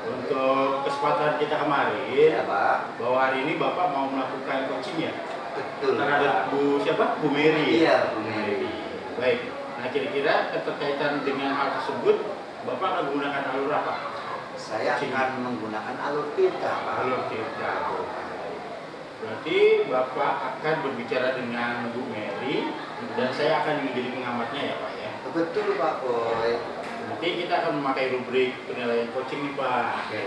Untuk kesempatan kita kemarin, Ya Pak. bahwa hari ini Bapak mau melakukan coaching ya? Betul terhadap Pak. Bu siapa? Bu Mary. Iya, Bu Mary. Baik. Nah, kira-kira keterkaitan dengan hal tersebut, Bapak akan menggunakan alur apa? Saya akan menggunakan alur tirta Pak. Alur tirta. Berarti Bapak akan berbicara dengan Bu Mary dan saya akan menjadi pengamatnya ya Pak ya? Betul Pak Boy. Nanti kita akan memakai rubrik penilaian coaching nih Pak. Oke.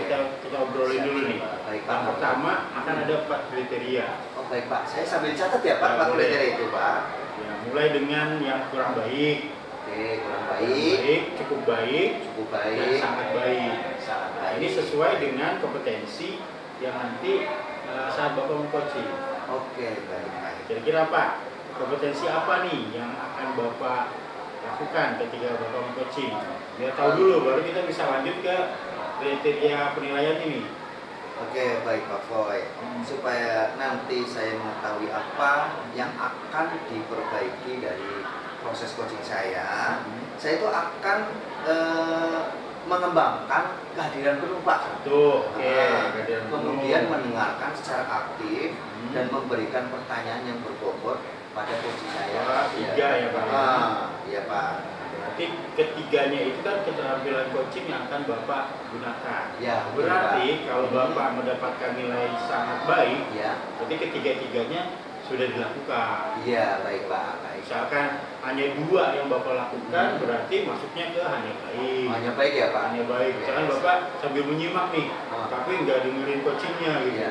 Kita obrolin dulu nih. Baik, Yang Pak. pertama akan ada 4 kriteria. Oh baik Pak, saya sambil catat ya Pak, Ya, 4 boleh. kriteria itu Pak. Ya, mulai dengan yang kurang baik, Oke, kurang baik, baik, cukup baik, cukup dan baik, sangat baik. sangat Nah, baik. ini sesuai dengan kompetensi yang nanti saat Bapak mengcoaching. Oke, baik. Kira-kira Pak, kompetensi apa nih yang akan Bapak lakukan ketika Bapak mengcoaching? Biar tahu dulu, baru kita bisa lanjut ke kriteria penilaian ini. Oke, baik Pak Foy. Supaya nanti saya mengetahui apa yang akan diperbaiki dari proses coaching saya itu akan mengembangkan kehadiran penuh Pak. Tuh, oke. Nah, Kehadiran kemudian penuh. mendengarkan secara aktif dan memberikan pertanyaan yang berbobot pada coaching saya. Wah, 3 ya Pak. Iya Pak. Berarti ketiganya itu kan keterampilan coaching yang akan Bapak gunakan. Ya, betul, Berarti Pak. kalau Bapak mendapatkan nilai sangat baik, Ya. berarti ketiga-tiganya sudah dilakukan. Iya, baik Pak. Baik. Misalkan hanya 2 yang Bapak lakukan, berarti masuknya ke hanya baik. Hanya baik ya Pak. Hanya baik. Misalkan Bapak sambil menyimak nih, tapi nggak dengerin coachingnya gitu. Iya.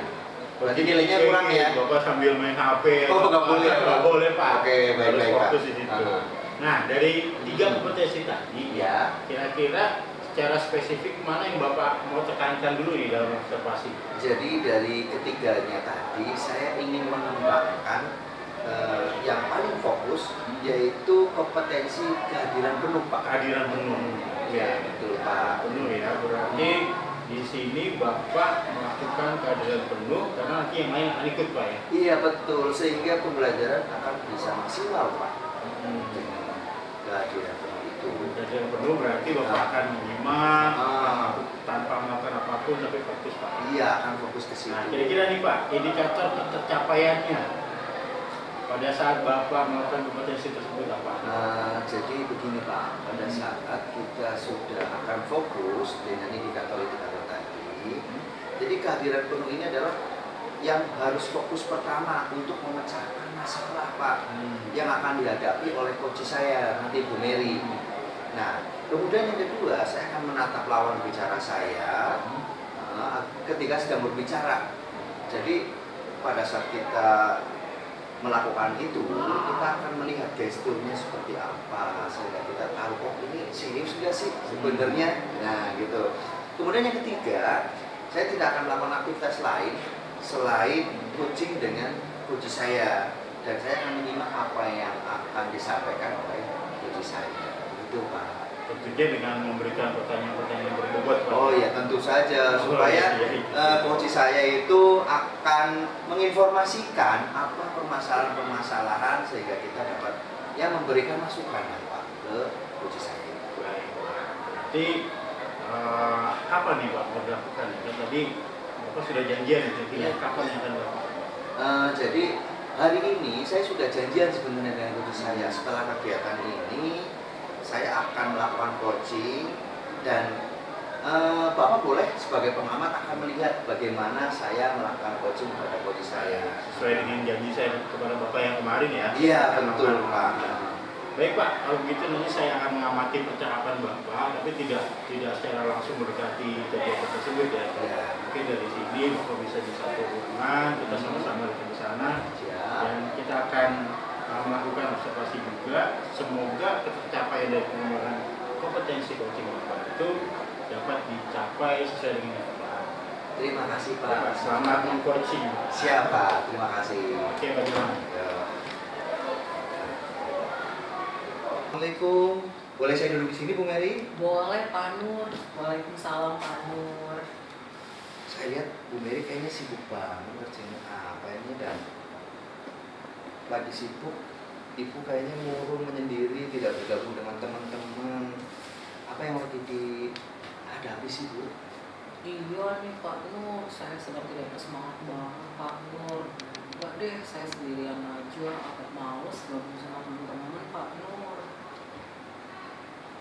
Berarti nilainya kurang ya? Bapak sambil main HP. Oh, nggak boleh. Nggak boleh Pak. Oke, baik, Harus baik, Pak. fokus di situ. Nah, dari 3 kompetensi tadi, Ya. kira-kira secara spesifik mana yang Bapak mau tekankan dulu nih dalam observasi? Jadi dari ketiganya tadi saya ingin mengembangkan yang paling fokus yaitu kompetensi kehadiran penuh Pak. Kehadiran penuh. Ya, betul Pak. Penuh ya. Berarti di sini Bapak melakukan kehadiran penuh karena nanti yang lain akan ikut Pak ya. Iya betul, sehingga pembelajaran akan bisa maksimal Pak. Dengan kehadiran penuh itu. Kehadiran penuh berarti Bapak akan menyimak tanpa melakukan apapun tapi fokus Pak. Iya, akan fokus ke situ. Nah, kira-kira nih Pak, indikator tercapaiannya pada saat Bapak melakukan kompetensi tersebut apa? Jadi begini Pak, pada saat kita sudah akan fokus dengan indikator-indikator tadi, jadi kehadiran penuh ini adalah yang harus fokus pertama untuk memecahkan masalah Pak yang akan dihadapi oleh coach saya nanti Bu Mary. Nah, kemudian yang kedua saya akan menatap lawan bicara saya ketika sedang berbicara. Jadi pada saat kita melakukan itu, kita akan melihat gesturnya seperti apa sehingga kita tahu oh ini serius nggak sih sebenarnya. Nah gitu. Kemudian yang ketiga, saya tidak akan melakukan aktivitas lain selain coaching dengan coach saya, dan saya akan menyimak apa yang akan disampaikan oleh coach saya. Itu Pak. Tentunya dengan memberikan pertanyaan-pertanyaan berbobot Pak. Oh ya tentu saja supaya coach saya itu akan menginformasikan apa permasalahan-permasalahan sehingga kita dapat memberikan masukan Pak ke coach saya. Baik. Berarti kapan nih Pak mau dilakukan? Kan tadi Bapak sudah janjian ya. Kapan yang akan dilakukan? Jadi hari ini saya sudah janjian sebenarnya dengan coach saya. Setelah kegiatan ini saya akan melakukan coaching dan Bapak boleh sebagai pengamat akan melihat bagaimana saya melakukan coaching kepada coach saya. Sesuai dengan janji saya kepada Bapak yang kemarin ya. Iya betul Pak. Baik Pak, kalau begitu nanti saya akan mengamati percakapan Bapak, tapi tidak secara langsung mendekati kegiatan tersebut ya. Mungkin dari sini Bapak bisa di satu ruangan, kita sama-sama di sana, dan kita akan melakukan observasi juga. Semoga tercapai dari pengembangan kompetensi coaching Bapak itu dapat dicapai sesuai dengan yang Bapak. Terima kasih Pak. Selamat mengcoaching. Siap Pak, terima kasih. Oke, bagaimana? Assalamualaikum. Boleh saya duduk di sini Bu Mary? Boleh Pak Nur. Waalaikumsalam Pak Nur. Saya lihat Bu Mary kayaknya sibuk banget kerjanya apa ini, dan lagi sibuk. Ibu kayaknya murung menyendiri, tidak bergabung dengan teman-teman. Apa yang lagi dihadapi sih Bu? Iya nih Pak Nur, saya sedang tidak bersemangat banget Pak Nur. Enggak deh, saya sendirian aja, agak males gabung sama teman-teman Pak Nur.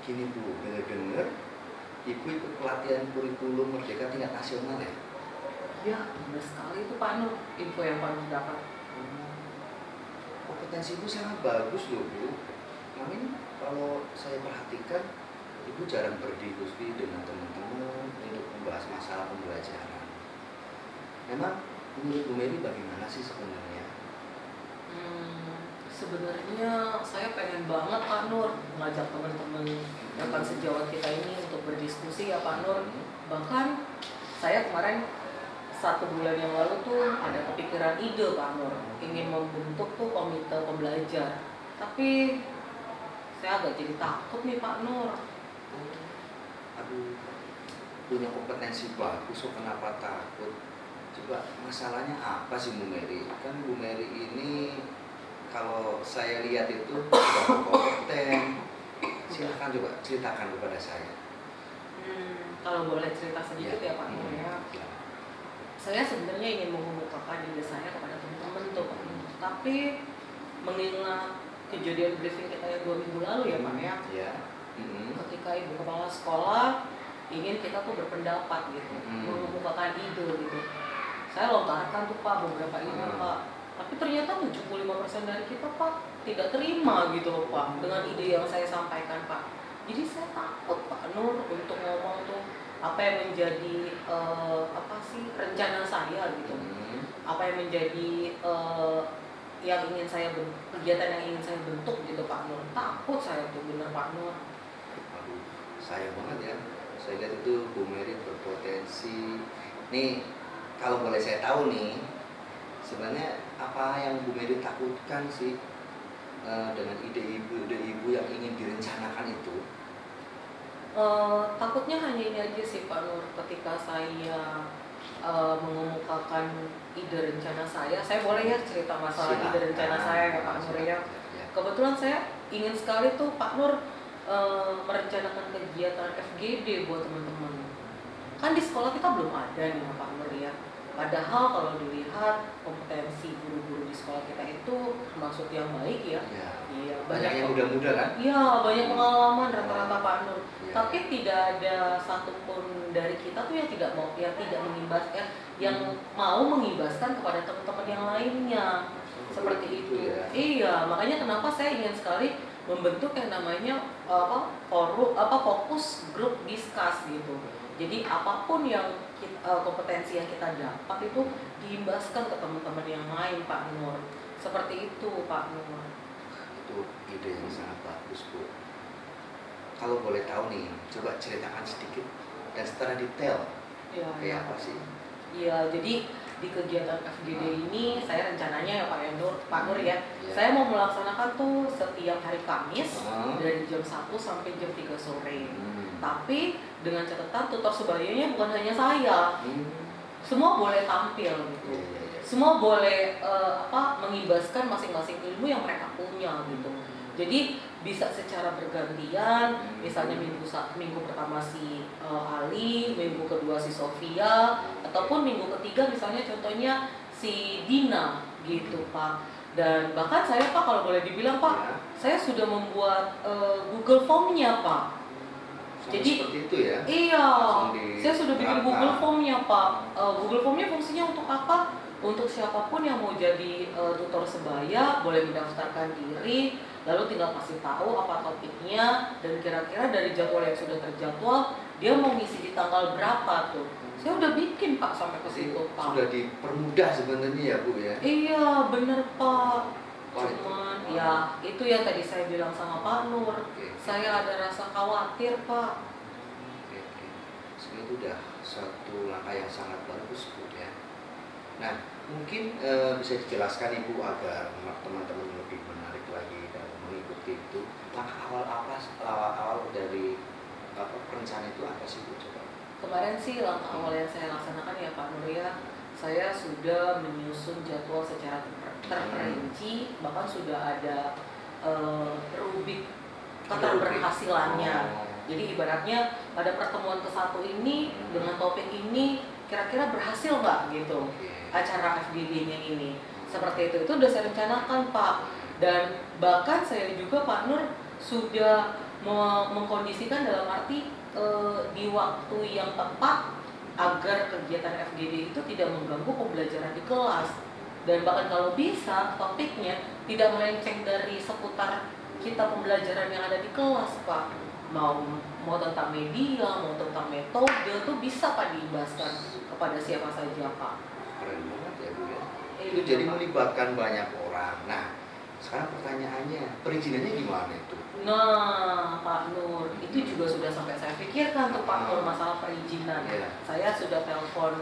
Gini Bu, dengar-dengar Ibu ikut pelatihan kurikulum Merdeka tingkat nasional ya? Ya, benar sekali itu Pak Nur, info yang Pak Nur dapat. Kompetensi Ibu sangat bagus loh Bu. Namun kalau saya perhatikan, Ibu jarang berdiskusi dengan teman-teman untuk membahas masalah pembelajaran. Memang menurut Bu Mary bagaimana sih sebenarnya? Sebenarnya saya pengen banget Pak Nur ngajak teman-teman rekan sejawat kita ini untuk berdiskusi ya Pak Nur. Bahkan saya kemarin 1 bulan yang lalu tuh ada kepikiran ide Pak Nur, ingin membentuk tuh komite pembelajar. Tapi saya agak jadi takut nih Pak Nur. Aduh, punya kompetensi bagus, so kenapa takut? Coba masalahnya apa sih Bu Mary? Kan Bu Mary ini kalau saya lihat itu sudah kompeten. Silahkan coba ceritakan kepada saya. Kalau boleh cerita sedikit ya Pak Nur ya. Saya sebenarnya ingin mengemukakan ide saya kepada teman-teman tuh Pak Nur. Tapi mengingat kejadian briefing kita yang 2 minggu lalu ya Pak ya. Ya. Ketika Ibu Kepala Sekolah ingin kita tuh berpendapat gitu, mengemukakan ide gitu. Saya lontarkan tuh Pak beberapa ide Pak. Tapi ternyata 75% dari kita Pak tidak terima gitu loh Pak dengan ide yang saya sampaikan Pak. Jadi saya takut Pak Nur untuk ngomong tuh apa yang menjadi rencana saya gitu. Apa yang menjadi yang ingin saya kegiatan yang ingin saya bentuk gitu Pak Nur. Takut saya tuh bener Pak Nur. Aduh, sayang banget ya. Saya lihat itu Bu Mary berpotensi. Nih, kalau boleh saya tahu nih, sebenarnya apa yang Bu Mary takutkan sih dengan ide ibu yang ingin direncanakan itu? Takutnya hanya ini aja sih Pak Nur, ketika saya mengemukakan ide rencana saya boleh ya cerita masalah ide rencana saya ya Pak Nur ya. Kebetulan saya ingin sekali tuh Pak Nur merencanakan kegiatan FGD buat teman-teman. Kan di sekolah kita belum ada nih Pak Nur ya. Padahal kalau dilihat kompetensi guru-guru di sekolah kita itu termasuk yang baik ya. Iya, banyak yang muda-muda kan? Iya, banyak pengalaman rata-rata Pak Nur. Ya. Tapi tidak ada satupun dari kita tuh yang tidak mau, yang mau mengibaskan kepada teman-teman yang lainnya. Seperti itu. Ya. Iya, makanya kenapa saya ingin sekali membentuk yang namanya fokus grup discuss gitu. Jadi apapun yang kompetensi yang kita dapat itu diimbaskan ke teman-teman yang lain Pak Nur. Seperti itu Pak Nur. Itu ide yang sangat bagus Bu. Kalau boleh tahu nih, coba ceritakan sedikit dan secara detail. Ya, kayak apa sih? Iya, jadi di kegiatan FGD ini saya rencananya ya Pak Nur ya. Ya. Saya mau melaksanakan tuh setiap hari Kamis dari jam 1 sampai jam 3 sore. Tapi dengan catatan tutor sebayanya bukan hanya saya. Semua boleh tampil gitu. Semua boleh mengibaskan masing-masing ilmu yang mereka punya gitu. Jadi bisa secara bergantian, misalnya minggu pertama si Ali, minggu kedua si Sofia, ataupun minggu ketiga misalnya contohnya si Dina gitu Pak. Dan bahkan saya Pak kalau boleh dibilang Pak, saya sudah membuat Google Form-nya Pak. Jadi seperti itu ya? Iya, saya sudah bikin Google Form-nya Pak. Google Form-nya fungsinya untuk apa? Untuk siapapun yang mau jadi tutor sebaya boleh mendaftarkan diri, lalu tinggal kasih tahu apa topiknya dan kira-kira dari jadwal yang sudah terjadwal dia mau ngisi di tanggal berapa tuh. Saya udah bikin Pak sampai ke situ Pak. Sudah dipermudah sebenarnya ya Bu ya? Iya bener Pak. Cuman ya itu yang tadi saya bilang sama Pak Nur. Saya ada rasa khawatir Pak. Sebenarnya itu udah suatu langkah yang sangat bagus Bu ya. Nah mungkin bisa dijelaskan Ibu agar teman-teman lebih menarik lagi dan mengikuti itu. Langkah awal dari perencanaan itu apa sih Bu coba? Kemarin sih langkah awal yang saya laksanakan ya Pak Nur ya, saya sudah menyusun jadwal secara terperinci, bahkan sudah ada rubik keterberhasilannya. Jadi ibaratnya pada pertemuan ke-1 ini dengan topik ini ini kira-kira berhasil nggak gitu acara FGD-nya ini. Seperti itu udah saya rencanakan Pak. Dan bahkan saya juga Pak Nur sudah mengkondisikan dalam arti di waktu yang tepat agar kegiatan FGD itu tidak mengganggu pembelajaran di kelas. Dan bahkan kalau bisa topiknya tidak melenceng dari seputar kita pembelajaran yang ada di kelas Pak. Mau tentang media, mau tentang metode tuh bisa Pak dibahaskan kepada siapa saja Pak. Keren banget ya Bu ya. Iya, Itu jadi Pak. melibatkan banyak orang. Nah, sekarang pertanyaannya, perizinannya gimana itu? Nah, Pak Nur, itu juga sudah sampai saya pikirkan tuh Pak Nur masalah perizinan. Iya. Saya sudah telepon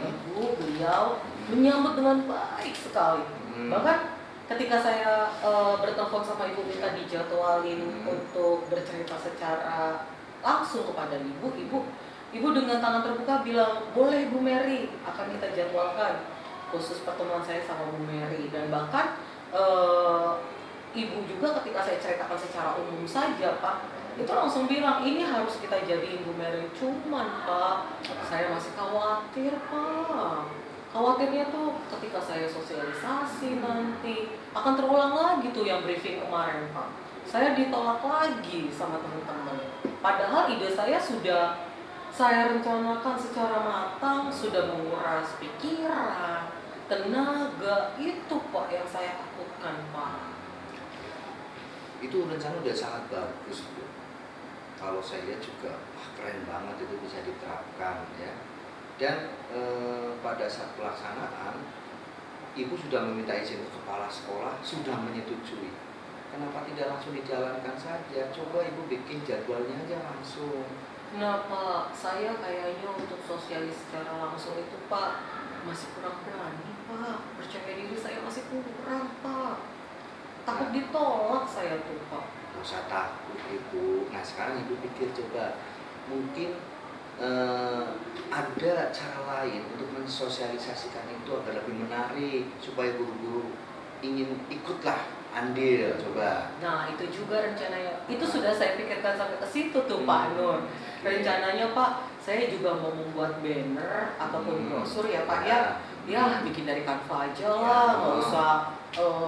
Ibu, beliau menyambut dengan baik sekali. Bahkan ketika saya bertelepon sama Ibu minta dijadwalin untuk bercerita secara langsung kepada Ibu dengan tangan terbuka bilang, boleh Bu Mary, akan kita jadwalkan khusus pertemuan saya sama Bu Mary. Dan bahkan Ibu juga ketika saya ceritakan secara umum saja Pak, itu langsung bilang ini harus kita jadiin Bu Mary. Cuman Pak, saya masih khawatir Pak. Khawatirnya tuh ketika saya sosialisasi nanti akan terulang lagi tuh yang briefing kemarin Pak. Saya ditolak lagi sama teman-teman. Padahal ide saya sudah saya rencanakan secara matang, sudah menguras pikiran, tenaga, itu Pak yang saya takutkan Pak. Itu rencana udah sangat bagus Bu. Kalau saya lihat juga keren banget, itu bisa diterapkan ya. Dan pada saat pelaksanaan Ibu sudah meminta izin ke kepala sekolah, sudah menyetujui. Kenapa tidak langsung dijalankan saja? Coba Ibu bikin jadwalnya aja langsung. Nah Pak, saya kayaknya untuk sosialis secara langsung itu Pak masih kurang berani Pak. Percaya diri saya masih kurang Pak. Takut ditolak saya tuh Pak. Gak usah takut Ibu. Nah sekarang Ibu pikir coba, mungkin ada cara lain untuk mensosialisasikan itu agar lebih menarik supaya guru-guru ingin ikutlah andil coba. Nah itu juga rencananya, itu sudah saya pikirkan sampai ke situ tuh Pak Nur. Rencananya Pak, saya juga mau membuat banner ataupun brosur ya Pak ya bikin dari Canva aja lah, nggak usah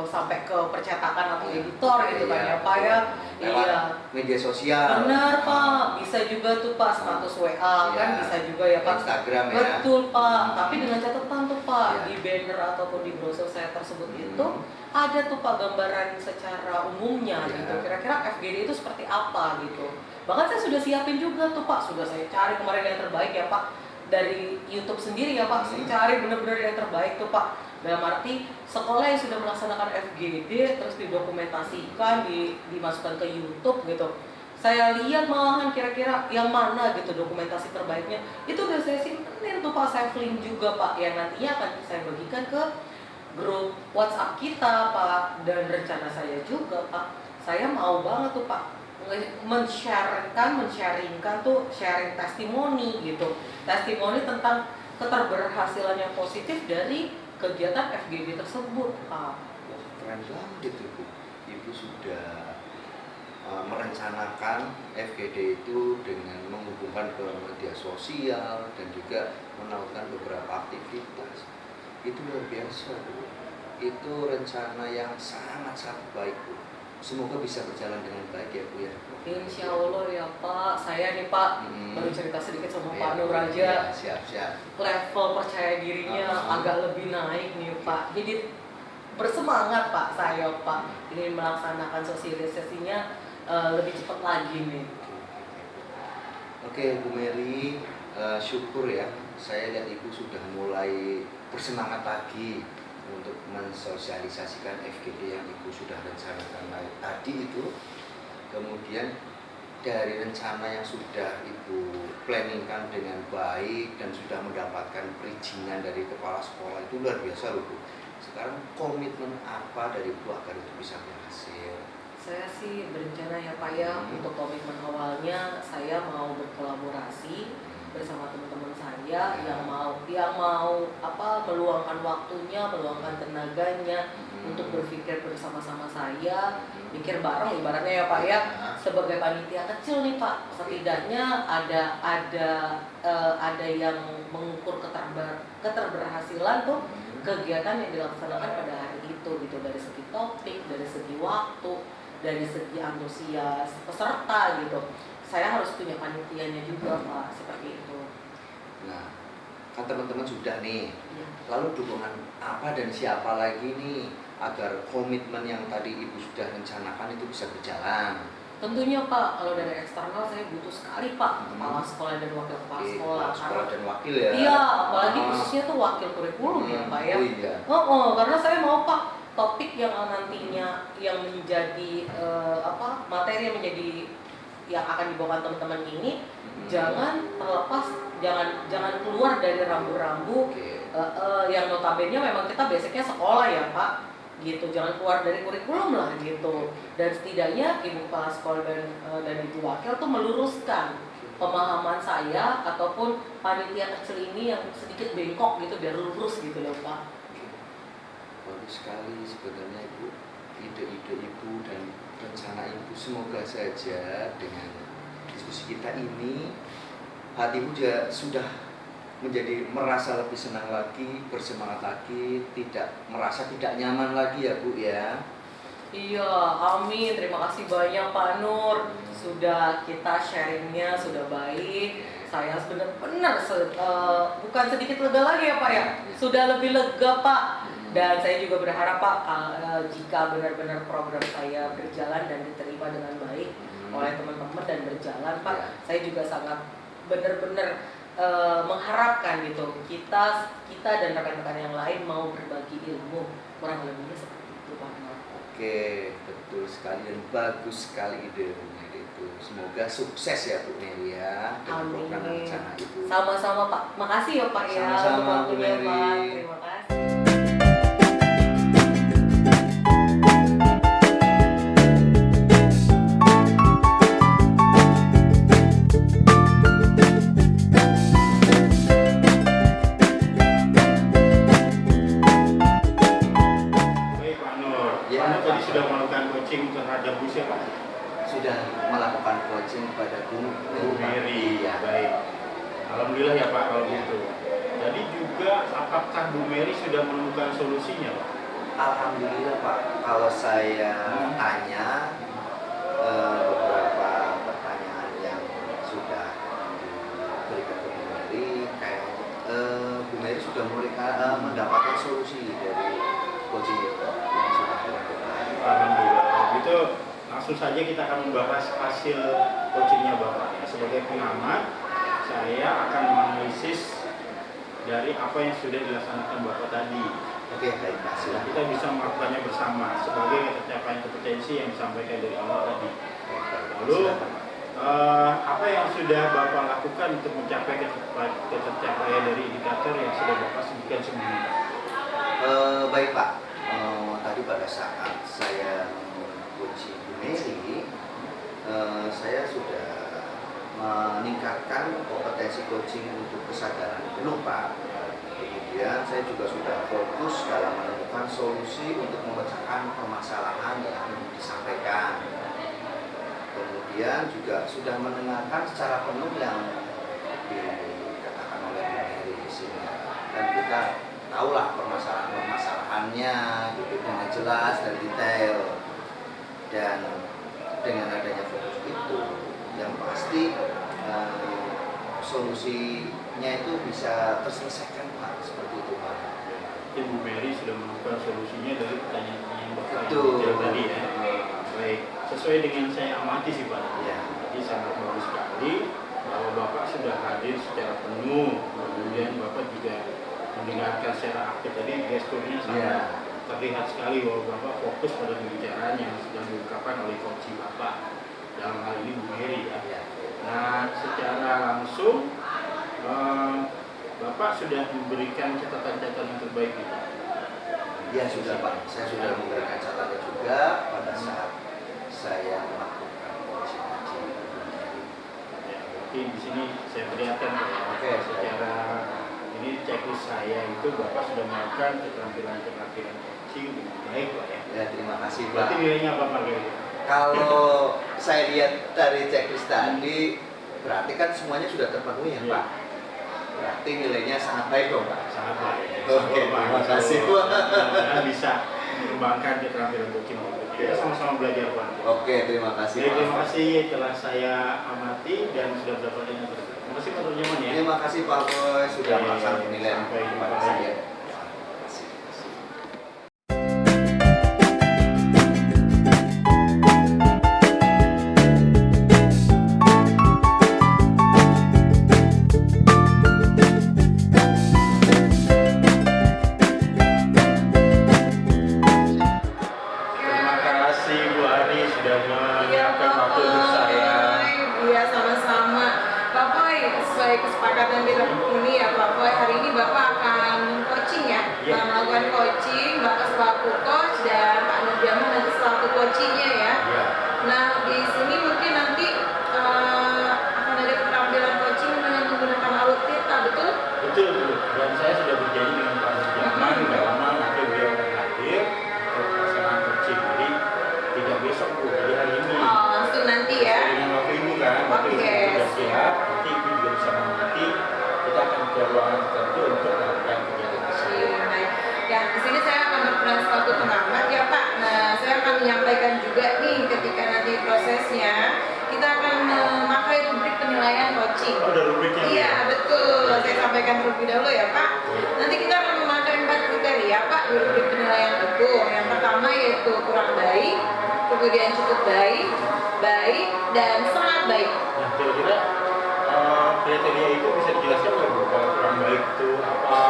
sampai ke percetakan atau editor gitu kan ya Pak ya. Iya. Media sosial. Benar Pak, bisa juga tuh Pak status WA kan bisa juga ya Pak. Instagram ya. Betul Pak, tapi dengan catatan tuh Pak di banner ataupun di brosur saya tersebut itu ada tuh Pak gambaran secara umumnya gitu. Kira-kira FGD itu seperti apa gitu. Bahkan saya sudah siapin juga tuh Pak, sudah saya cari kemarin yang terbaik ya Pak dari YouTube sendiri ya Pak. Saya cari benar-benar yang terbaik tuh Pak. Dalam arti sekolah yang sudah melaksanakan FGD terus didokumentasikan, dimasukkan ke YouTube gitu. Saya lihat malahan kira-kira yang mana gitu dokumentasi terbaiknya. Itu udah saya simpenin tuh Pak, saya link juga Pak yang nantinya akan saya bagikan ke grup WhatsApp kita Pak. Dan rencana saya juga Pak, saya mau banget tuh Pak men-sharingkan tuh sharing testimoni gitu. Testimoni tentang keterberhasilan yang positif dari kegiatan FGD tersebut Pak. Wah keren banget itu Bu. Ibu sudah merencanakan FGD itu dengan menghubungkan ke media sosial dan juga melakukan beberapa aktivitas. Itu luar biasa Bu. Itu rencana yang sangat-sangat baik Bu. Semoga bisa berjalan dengan baik ya Bu ya. Insya Allah ya Pak. Saya nih Pak baru cerita sedikit sama Pak Nur aja. Siap. Level percaya dirinya agak lebih naik nih Pak. Jadi bersemangat Pak saya Pak ingin melaksanakan sosialisasinya lebih cepat lagi nih. Oke Bu Mary, syukur ya. Saya lihat Ibu sudah mulai bersemangat lagi untuk mensosialisasikan FGD yang Ibu sudah rencanakan tadi itu. Kemudian dari rencana yang sudah Ibu planningkan dengan baik dan sudah mendapatkan perizinan dari kepala sekolah itu luar biasa loh Bu. Sekarang komitmen apa dari Ibu agar itu bisa berhasil? Saya sih berencana ya Pak ya untuk komitmen awalnya saya mau berkolaborasi bersama teman-teman saya yang mau meluangkan waktunya, meluangkan tenaganya untuk berpikir bersama-sama saya, pikir bareng ibaratnya ya Pak ya, sebagai panitia kecil nih Pak, setidaknya ada yang mengukur keterberhasilan tuh kegiatan yang dilaksanakan pada hari itu gitu, dari segi topik, dari segi waktu, dari segi antusias peserta gitu. Saya harus punya panitianya juga Pak, seperti itu. Nah, kan teman-teman sudah nih, Ya. lalu dukungan apa dan siapa lagi nih agar komitmen yang tadi Ibu sudah rencanakan itu bisa berjalan? Tentunya Pak, kalau dari eksternal saya butuh sekali Pak, kepala sekolah dan wakil kepala sekolah. Kepala sekolah dan wakil ya? Iya, apalagi Ah. khususnya tuh wakil kurikulum ya Pak ya. Oh iya. Karena saya mau Pak, topik yang nantinya yang menjadi materi yang menjadi yang akan dibawakan teman-teman ini jangan terlepas, jangan keluar dari rambu-rambu Oke. yang notabene memang kita basicnya sekolah ya Pak, gitu. Jangan keluar dari kurikulum lah gitu. Dan setidaknya ibu kepala sekolah dan ibu wakil tuh meluruskan pemahaman saya ataupun panitia kecil ini yang sedikit bengkok gitu, biar lurus gitu loh Pak. Bagus sekali sebenarnya Ibu, ide-ide Ibu dan rencana Ibu. Semoga saja dengan diskusi kita ini hati Ibu sudah menjadi merasa lebih senang lagi, bersemangat lagi, tidak merasa tidak nyaman lagi ya Bu ya. Iya, amin. Terima kasih banyak Pak Nur. Sudah kita sharingnya sudah baik. Saya benar-benar bukan sedikit lega lagi ya Pak ya. Sudah lebih lega Pak. Dan saya juga berharap Pak, jika benar-benar program saya berjalan dan diterima dengan baik oleh teman-teman dan berjalan Pak, saya juga sangat benar-benar mengharapkan gitu kita dan rekan-rekan yang lain mau berbagi ilmu, kurang lebihnya seperti itu Pak Nur. Oke, betul sekali dan bagus sekali idenya itu. Semoga sukses ya Bu Mary ya dengan program dan rencana Ibu. Sama-sama Pak, makasih ya Pak ya. Sama-sama, untuk waktunya, Bu Mary. Pak. Terima kasih. Baik Pak Nur, Ya, Pak Nur tadi Pak. sudah melakukan coaching terhadap Bu siapa? Sudah melakukan coaching pada Bu Mary. Ya. Baik. Alhamdulillah ya Pak kalau gitu. Jadi juga apakah Bu Mary sudah menemukan solusinya Pak? Alhamdulillah Pak, kalau saya tanya beberapa pertanyaan yang sudah diberikan ke Bu Mary, kayak Bu Mary sudah mulai mendapatkan solusi dari coaching yang sudah dilakukan. Alhamdulillah. Kalau gitu langsung saja kita akan membahas hasil coachingnya Bapak. Sebagai pengamat, saya akan menganalisis dari apa yang sudah dilaksanakan Bapak tadi. Oke, baik Pak. Nah, Silakan. kita bisa melakukannya bersama sebagai pencapaian kompetensi yang disampaikan dari awal tadi. Lalu Silakan. apa yang sudah Bapak lakukan untuk mencapai ketercapaian dari indikator yang sudah Bapak sebutkan sebelumnya? Baik Pak, tadi pada saat saya menguji Bu Mary, saya sudah meningkatkan kompetensi coaching untuk kesadaran penuh Pak. Kemudian saya juga sudah fokus dalam menemukan solusi untuk memecahkan permasalahan yang disampaikan. Kemudian juga sudah mendengarkan secara penuh yang dikatakan oleh Bu Mary di sini. Dan kita tahulah permasalahan-permasalahannya gitu dengan jelas dan detail. Dan dengan adanya fokus itu, yang pasti solusinya itu bisa terselesaikan Pak, seperti itu Pak. Mungkin Bu Mary sudah menemukan solusinya dari pertanyaan yang Bapak Betul. jawab tadi ya. Baik, sesuai dengan saya amati sih Pak. Ya. Jadi sangat bagus sekali bahwa Bapak sudah hadir secara penuh, kemudian Bapak juga mendengarkan secara aktif. Tadi gesturnya sangat terlihat sekali bahwa Bapak fokus pada pembicaraan yang sedang diungkapkan oleh coach Bapak, dalam hal ini Bu Mary ya. Nah, secara langsung Bapak sudah memberikan catatan-catatan yang terbaik itu. Ya sudah Pak, saya sudah memberikan catatan juga pada saat saya melakukan komunikasi. Ya, berarti di sini saya perlihatkan Pak, ya. Oke. Secara ini checklist saya itu Bapak sudah melakukan keterampilan coaching dengan baik Pak ya. Ya terima kasih Pak. Berarti nilainya apa Pak? Kalau saya lihat dari checklist tadi, berarti kan semuanya sudah terpenuhi ya Iya. Pak. Berarti nilainya sangat baik dong Pak. Sangat baik. Oke, terima kasih. Mudah-mudahan bisa mengembangkan keterampilan coaching. Kita sama-sama belajar Pak. Oke, terima kasih. Jadi, Pak. terima kasih telah saya amati dan sudah berdapat dengan terima kasih Pak Turjaman ya. Terima kasih Pak Boy sudah Oke, melaksanakan penilaian sampai jumpa kepada saya. lagi. Terima kasih. Terima kasih Bu Ari sudah Iya menyiapkan Pak waktu untuk saya. Boy, iya sama-sama. Pak Boy, sesuai kesepakatan kita ini ya Pak Boy, hari ini Bapak akan coaching ya, Iya. melakukan coaching, Bapak selaku coach dan Pak Nurjaman nanti selaku coachingnya ya. Ya, Nah di sini mungkin nanti akan ada keterampilan coaching dengan menggunakan alut pita, betul? betul Bu. Dan saya sudah berjanji dengan Pak Turjaman udah lama nanti beliau akan hadir untuk pelaksanaan coaching. Jadi tidak besok Bu, jadi hari ini. Oh, langsung nanti ya. Dengan waktu Ibu kan, waktu Oke, Ibu sudah siap. siap, nanti Ibu juga bisa mengerti. Kita akan ke ruangan tertentu untuk melakukan kegiatan tersebut. Nah, ya di sini saya akan berperan sebagai pengamat ya Pak. Nah, saya akan menyampaikan juga nih ketika nanti prosesnya kita akan memakai rubrik penilaian coaching. Oh, ada rubriknya Bu? Iya betul. Saya sampaikan terlebih dahulu ya Pak. Nanti kita akan memakai 4 kriteria Pak di rubrik penilaian itu. Yang pertama yaitu kurang baik, kemudian cukup baik, baik, dan sangat baik. Nah, kira-kira kriteria itu bisa dijelaskan nggak Bu? Kalau kurang baik itu apa,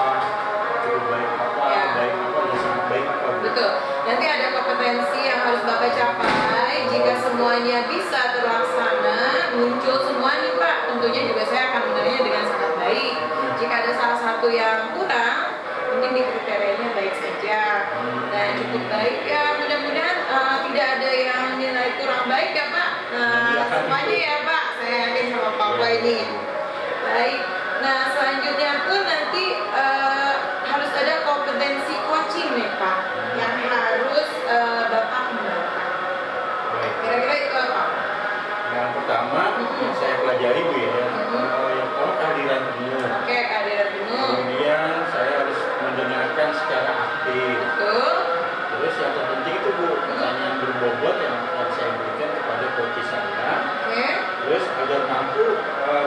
cukup baik apa, Ya. baik apa, dan sangat baik apa Bu? Betul. Nanti ada kompetensi yang harus Bapak capai. Jika semuanya bisa terlaksana, muncul semua nih Pak. Tentunya juga saya akan menilainya dengan sangat baik. Jika ada salah satu yang kurang, mungkin di kriterianya baik saja. Dan cukup baik ya, mudah-mudahan tidak ada yang nilai kurang baik ya Pak. Semuanya ya Pak. Saya yakin sama Bapak ini. Baik. Nah selanjutnya pun nanti harus ada kompetensi coaching nih Pak yang harus Bapak kembangkan. Baik. Kira-kira itu apa? Yang pertama yang saya pelajari Bu ya, yang pertama kehadiran penuh. Oke, kehadiran penuh. Kemudian saya harus mendengarkan secara aktif. Betul. Terus yang terpenting itu Bu, pertanyaan berbobot yang akan saya berikan kepada coach saya. Oke. Terus agar mampu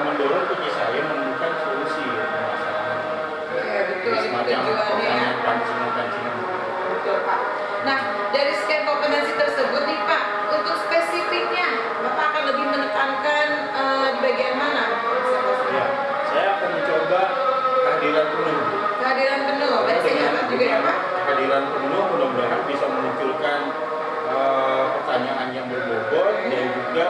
mendorong coach saya menemukan solusi permasalahan. Oke, betul. Jadi Itu semacam tujuannya ya. pertanyaan pancingan-pancingan. Betul Pak. Nah, dari sekian kompetensi tersebut nih Pak, untuk spesifiknya Bapak akan lebih menekankan di bagian mana? Ya, saya akan mencoba kehadiran penuh. Bu. Kehadiran penuh, Karena berarti dengan apa juga ya Pak? kehadiran penuh mudah-mudahan bisa memunculkan pertanyaan yang berbobot dan juga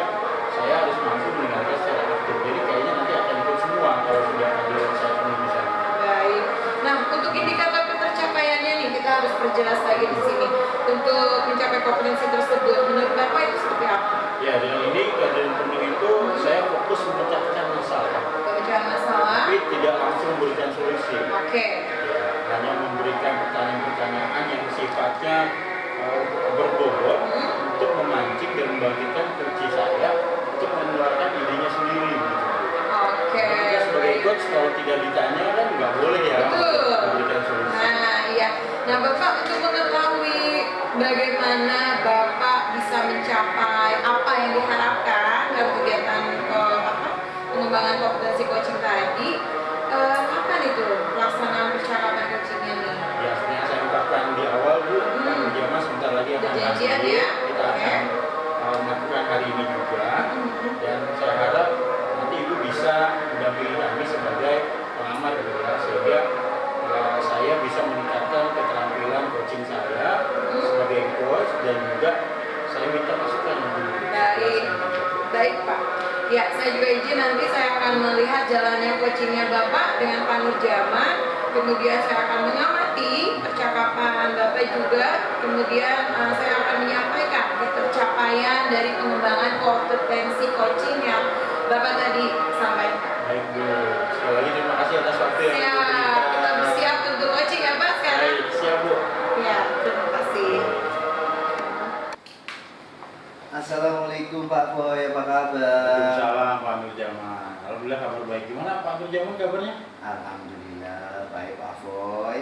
saya harus mampu mendengarkan secara aktif. Jadi kayaknya nanti akan ikut semua kalau sudah kehadiran saya penuh di sana. Baik. Nah, untuk indikator ketercapaiannya nih kita harus perjelas lagi di sini. Untuk mencapai kompetensi tersebut, menurut Bapak itu seperti apa? Ya, dengan ini kehadiran penuh itu saya fokus memecahkan masalah, Pemecahan masalah. tapi tidak langsung memberikan solusi. Oke. Ya, hanya memberikan pertanyaan-pertanyaan yang sifatnya berbobot untuk memancing dan membangkitkan kunci saya untuk mengeluarkan idenya sendiri. Gitu. Oke. Kita sebagai coach kalau tidak ditanya kan nggak boleh ya Betul. memberikan solusi. Nah, iya. Nah, Bapak untuk mengetahui bagaimana Bapak bisa mencapai apa yang diharapkan dalam kegiatan pengembangan kompetensi coaching tadi, kapan itu pelaksanaan percakapan coachingnya nih? Ya, seperti yang saya ungkapkan di awal Bu, Pak Nurjaman sebentar lagi akan Ada janjian hadir. ya? Kita Oke. akan melakukan hari ini juga, dan saya harap nanti Ibu bisa mendampingi kami sebagai pengamat gitu ya, sehingga saya bisa meningkatkan keterampilan coaching saya sebagai coach dan juga saya minta masukan dulu. Baik. Baik Pak. Ya, saya juga izin nanti saya akan melihat jalannya coachingnya Bapak dengan Pak Nurjaman. Kemudian saya akan mengamati percakapan Bapak juga. Kemudian saya akan menyampaikan ketercapaian dari pengembangan kompetensi coaching yang Bapak tadi sampaikan. Baik Bu, sekali lagi terima kasih atas waktu yang Ya, diberikan. kita bersiap untuk coaching ya Pak sekarang. Baik, siap Bu. Ya, terima kasih. Assalamualaikum Pak Boy, apa kabar? Waalaikumsalam Pak Nurjaman. Alhamdulillah kabar baik. Gimana Pak Nurjaman kabarnya? Alhamdulillah baik Pak Foy.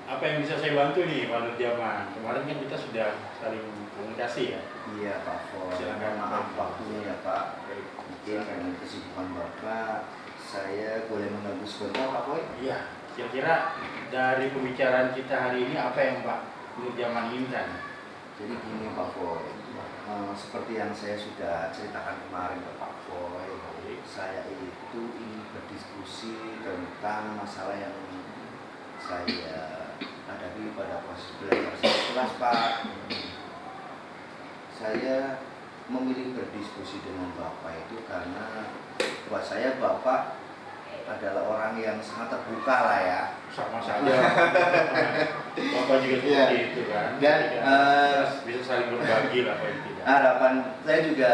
Apa yang bisa saya bantu nih Pak Nurjaman? Kemarin kan kita sudah saling komunikasi ya. Iya Pak Foy. Silakan. Maaf waktunya ya Pak. Mungkin dengan kesibukan Bapak, saya boleh mengganggu sebentar Pak Foy? Iya. Kira-kira dari pembicaraan kita hari ini apa yang Pak Nurjaman inginkan? Jadi gini Pak Foy, seperti yang saya sudah ceritakan kemarin ke Pak Foy, saya itu ingin berdiskusi tentang masalah yang saya hadapi pada proses belajar saya kelas Pak. Saya memilih berdiskusi dengan Bapak itu karena buat saya Bapak adalah orang yang sangat terbuka lah ya. Sama saja. Bapak juga seperti Iya. itu kan. Dan, Kita bisa saling berbagi lah paling tidak. Harapan saya juga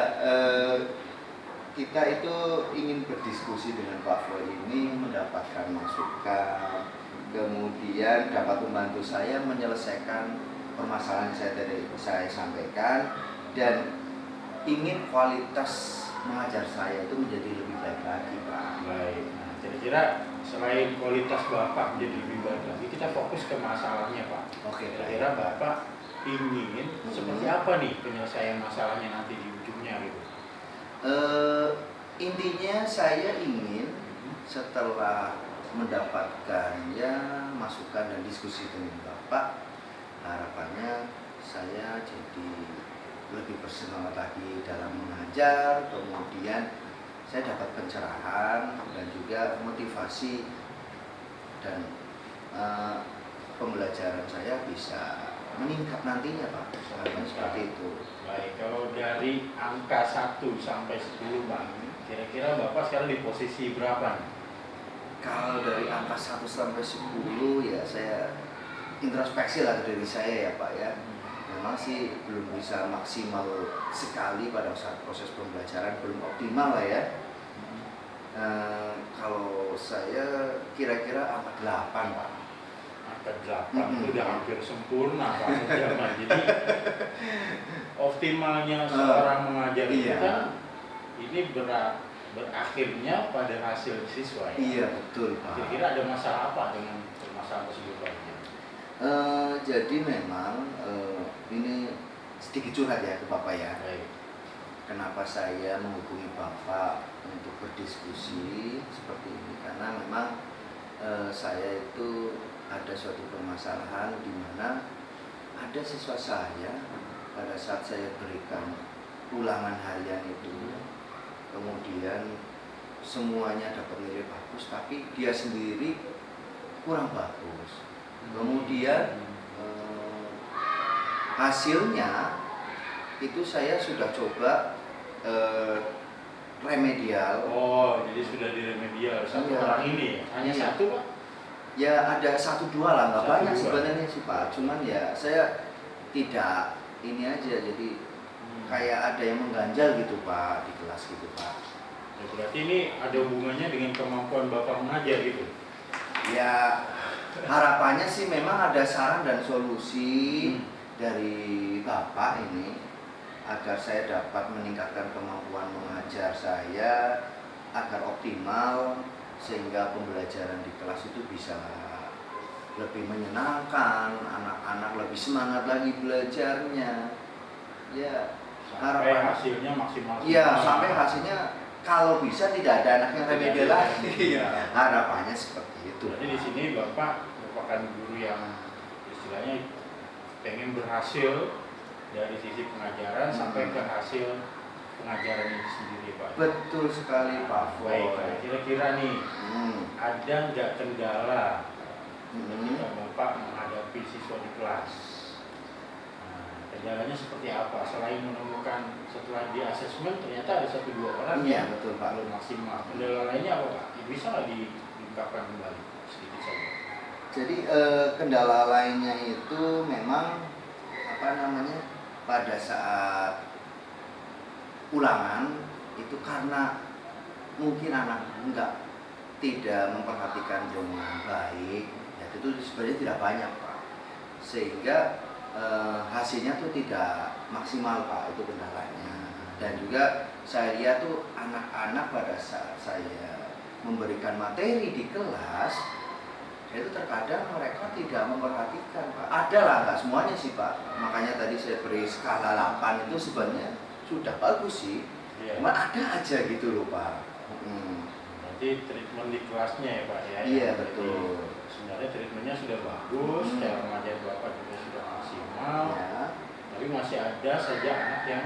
kita itu ingin berdiskusi dengan Pak Foy ini, mendapatkan masukan, kemudian dapat membantu saya menyelesaikan permasalahan yang saya sampaikan, dan ingin kualitas mengajar saya itu menjadi lebih baik lagi Pak. Baik. Nah, kira-kira selain kualitas Bapak menjadi lebih baik lagi, kita fokus ke masalahnya Pak. Oke, Kira-kira Bapak ingin seperti apa nih penyelesaian masalahnya nanti di ujungnya gitu? Intinya saya ingin setelah mendapatkan ya masukan dan diskusi dengan Bapak, harapannya saya jadi lebih bersemangat lagi dalam mengajar, kemudian saya dapat pencerahan dan juga motivasi, dan pembelajaran saya bisa meningkat nantinya Pak. Harapan seperti itu. Baik, kalau dari angka 1 sampai 10 Pak, kira-kira Bapak sekarang di posisi berapa nih? Kalau dari angka 1 sampai 10 ya saya introspeksi lah ke diri saya ya Pak ya. Memang sih belum bisa maksimal sekali pada saat proses pembelajaran, belum optimal lah ya. Kalau saya kira-kira angka 8 Pak. Angka 8 itu udah hampir sempurna Pak Nurjaman. Jadi optimalnya seorang mengajar itu Iya. kan ini berakhirnya pada hasil siswa ya. Iya betul Pak. Kira-kira ada masalah apa dengan permasalahan tersebut Pak? Jadi memang ini sedikit curhat ya ke Bapak ya. Baik. Kenapa saya menghubungi Bapak untuk berdiskusi seperti ini? Karena memang saya itu ada suatu permasalahan di mana ada siswa saya pada saat saya berikan ulangan harian itu, kemudian semuanya dapat nilai bagus, tapi dia sendiri kurang bagus. Kemudian hasilnya itu saya sudah coba remedial. Oh, jadi sudah diremedial satu Iya. orang ini ya? Hanya Iya. satu Pak? Ya ada 1-2 lah, nggak 1-2. banyak sebenarnya sih Pak. Cuman ya saya tidak ini aja, jadi kayak ada yang mengganjal gitu Pak di kelas gitu Pak. Ya, berarti ini ada hubungannya dengan kemampuan Bapak mengajar gitu? Ya harapannya sih memang ada saran dan solusi dari Bapak ini agar saya dapat meningkatkan kemampuan mengajar saya agar optimal, sehingga pembelajaran di kelas itu bisa lebih menyenangkan, anak-anak lebih semangat lagi belajarnya. Ya Sampai harapan hasilnya maksimal. iya, sampai hasilnya kalau bisa tidak ada anak yang remedial lagi. Iya. Harapannya seperti itu. Jadi di sini Bapak merupakan guru yang istilahnya pengen berhasil dari sisi pengajaran sampai ke hasil pengajaran itu sendiri Pak. Betul sekali Pak Foy. Baik, nah, kira-kira nih Hmm. ada nggak kendala Hmm. ketika Bapak menghadapi siswa di kelas? Nah, kendalanya seperti apa? Selain menemukan setelah di asesmen ternyata ada 1-2 orang Iya yang betul Pak. belum maksimal. Kendala lainnya apa Pak? Bisa nggak diungkapkan kembali sedikit saja? Jadi kendala lainnya itu memang apa namanya, pada saat ulangan itu karena mungkin anak tidak memperhatikan dengan baik, ya itu sebenarnya tidak banyak Pak, sehingga hasilnya tuh tidak maksimal Pak, itu kendalanya. Dan juga saya lihat tuh anak-anak pada saat saya memberikan materi di kelas, itu terkadang mereka tidak memperhatikan, Pak. Ada lah, nggak semuanya sih, Pak. Makanya tadi saya beri skala 8 itu sebenarnya sudah bagus sih. Iya. Cuma ada aja gitu loh, Pak. Berarti treatment di kelasnya ya Pak ya? Iya, Jadi, betul. sebenarnya treatmentnya sudah bagus, cara mengajar Bapak juga sudah maksimal, Ya, tapi masih ada saja anak yang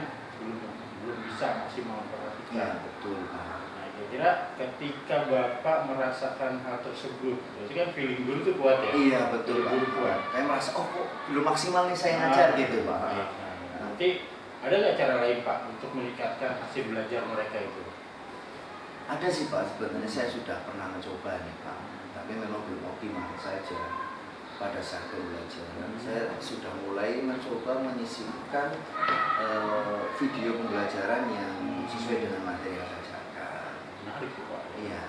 belum bisa maksimal iya memperhatikan. betul, Pak. Nah, kira-kira ketika Bapak merasakan hal tersebut, berarti kan feeling dulu itu kuat ya? Iya betul, Pak. Feeling dulu kuat. Kayak merasa, oh kok belum maksimal nih saya ngajar gitu, Pak. Baik. Nah, nanti ada nggak cara lain Pak untuk meningkatkan hasil belajar mereka itu? Ada sih, Pak, sebenarnya saya sudah pernah mencoba nih, Pak. Tapi memang belum optimal saja pada saat pembelajaran. Saya sudah mulai mencoba menyisipkan video pembelajaran yang sesuai dengan materi yang saya ajarkan. Menarik tuh Pak. Iya,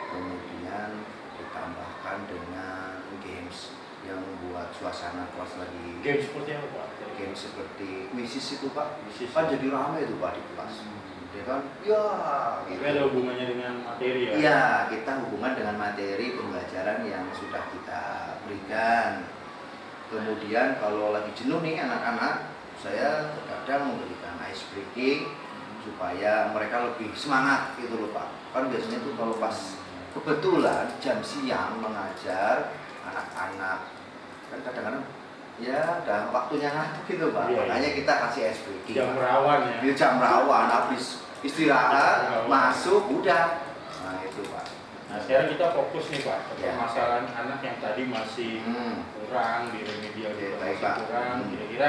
kemudian ditambahkan dengan games yang membuat suasana kelas lagi. Game seperti apa Pak? Game seperti Quizzes itu, Pak. Quizzes. Kan jadi ramai itu, Pak, di kelas. Ya kan? Ya, Tapi ada hubungannya dengan materi ya? Iya, kita hubungan dengan materi pembelajaran yang sudah kita berikan. Kemudian kalau lagi jenuh nih anak-anak, saya terkadang memberikan ice breaking supaya mereka lebih semangat gitu loh, Pak. Kan biasanya tuh kalau pas kebetulan jam siang mengajar anak-anak, kan kadang-kadang ya udah waktunya ngantuk gitu, Pak. Iya, iya. Makanya kita kasih ice breaking. Jam rawan ya? Dia jam rawan, habis istirahat, masuk, udah. Nah itu, Pak. Nah sekarang kita fokus nih Pak ke Ya. permasalahan anak yang tadi masih kurang di remedial Oke, juga baik, masih Pak. kurang. Kira-kira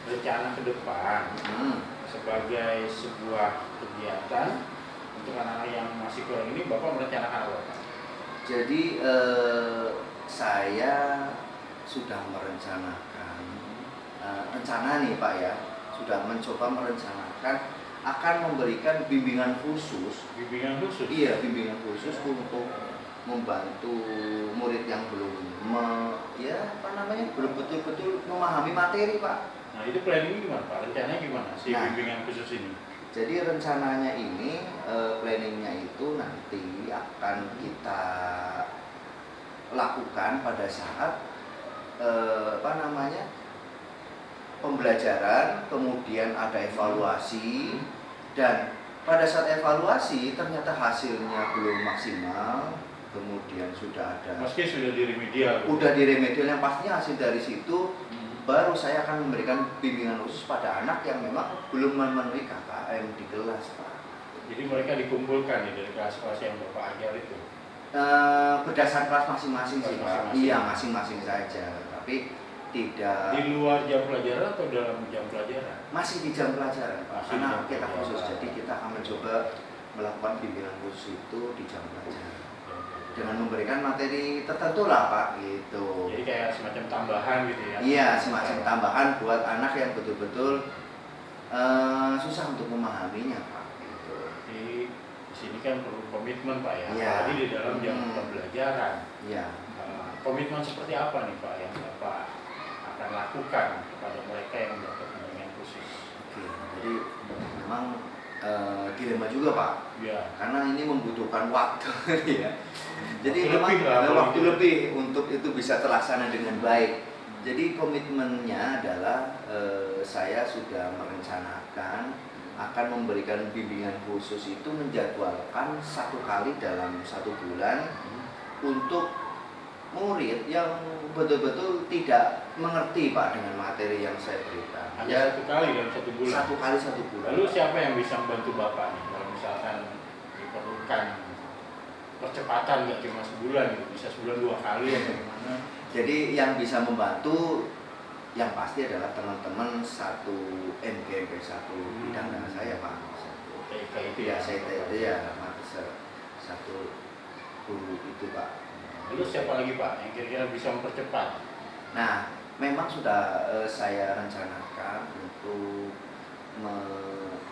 rencana ke depan Hmm. sebagai sebuah kegiatan untuk anak-anak yang masih kurang ini Bapak merencanakan apa Pak? Jadi saya sudah merencanakan rencana nih, Pak ya, sudah mencoba merencanakan akan memberikan bimbingan khusus. Bimbingan khusus? Iya, bimbingan khusus untuk membantu murid yang belum belum betul-betul memahami materi, Pak. Nah itu planning gimana Pak? Rencananya gimana si Nah. bimbingan khusus ini? Jadi rencananya ini planningnya itu nanti akan kita lakukan pada saat pembelajaran, kemudian ada evaluasi, dan pada saat evaluasi ternyata hasilnya belum maksimal, kemudian sudah ada Meski sudah di remedial. udah di remedial yang pastinya hasil dari situ Hmm. baru saya akan memberikan bimbingan khusus pada anak yang memang belum memenuhi KKM di kelas, Pak. Jadi mereka dikumpulkan ya dari kelas-kelas yang Bapak ajar itu? Berdasar kelas masing-masing sih, Pak. Masing-masing. Iya, masing-masing saja. Tapi tidak Di luar jam pelajaran atau dalam jam pelajaran? masih di jam pelajaran, Pak. Masih Karena di jam kita pelajaran. khusus, jadi kita akan mencoba melakukan bimbingan khusus itu di jam pelajaran dengan memberikan materi tertentu lah, Pak, gitu. Jadi kayak semacam tambahan gitu ya? Iya, semacam tambahan buat anak yang betul-betul susah untuk memahaminya, Pak. Gitu. Jadi di sini kan perlu komitmen Pak ya, Iya. apalagi di dalam jam pembelajaran. Iya. Komitmen seperti apa nih Pak yang Bapak akan lakukan kepada mereka yang mendapat bimbingan khusus? Oke, jadi memang dilema juga, Pak. Ya. Karena ini membutuhkan waktu ya. Jadi Waktu memang lebih lah, ada apalagi. waktu lebih untuk itu bisa terlaksana dengan baik. Jadi komitmennya adalah saya sudah merencanakan akan memberikan bimbingan khusus itu menjadwalkan 1 kali dalam 1 bulan untuk murid yang betul-betul tidak mengerti, Pak, dengan materi yang saya berikan. Hanya 1 kali dalam 1 bulan. 1 kali 1 bulan. Lalu siapa yang bisa membantu Bapak nih kalau misalkan diperlukan percepatan nggak cuma sebulan gitu, bisa sebulan 2 kali atau gimana? Jadi yang bisa membantu yang pasti adalah teman-teman satu NGMP, satu bidang dengan saya, Pak. TK itu Ya, ya? saya itu ya, satu guru itu, Pak. Lalu siapa lagi Pak yang kira-kira bisa mempercepat? Nah, memang sudah saya rencanakan untuk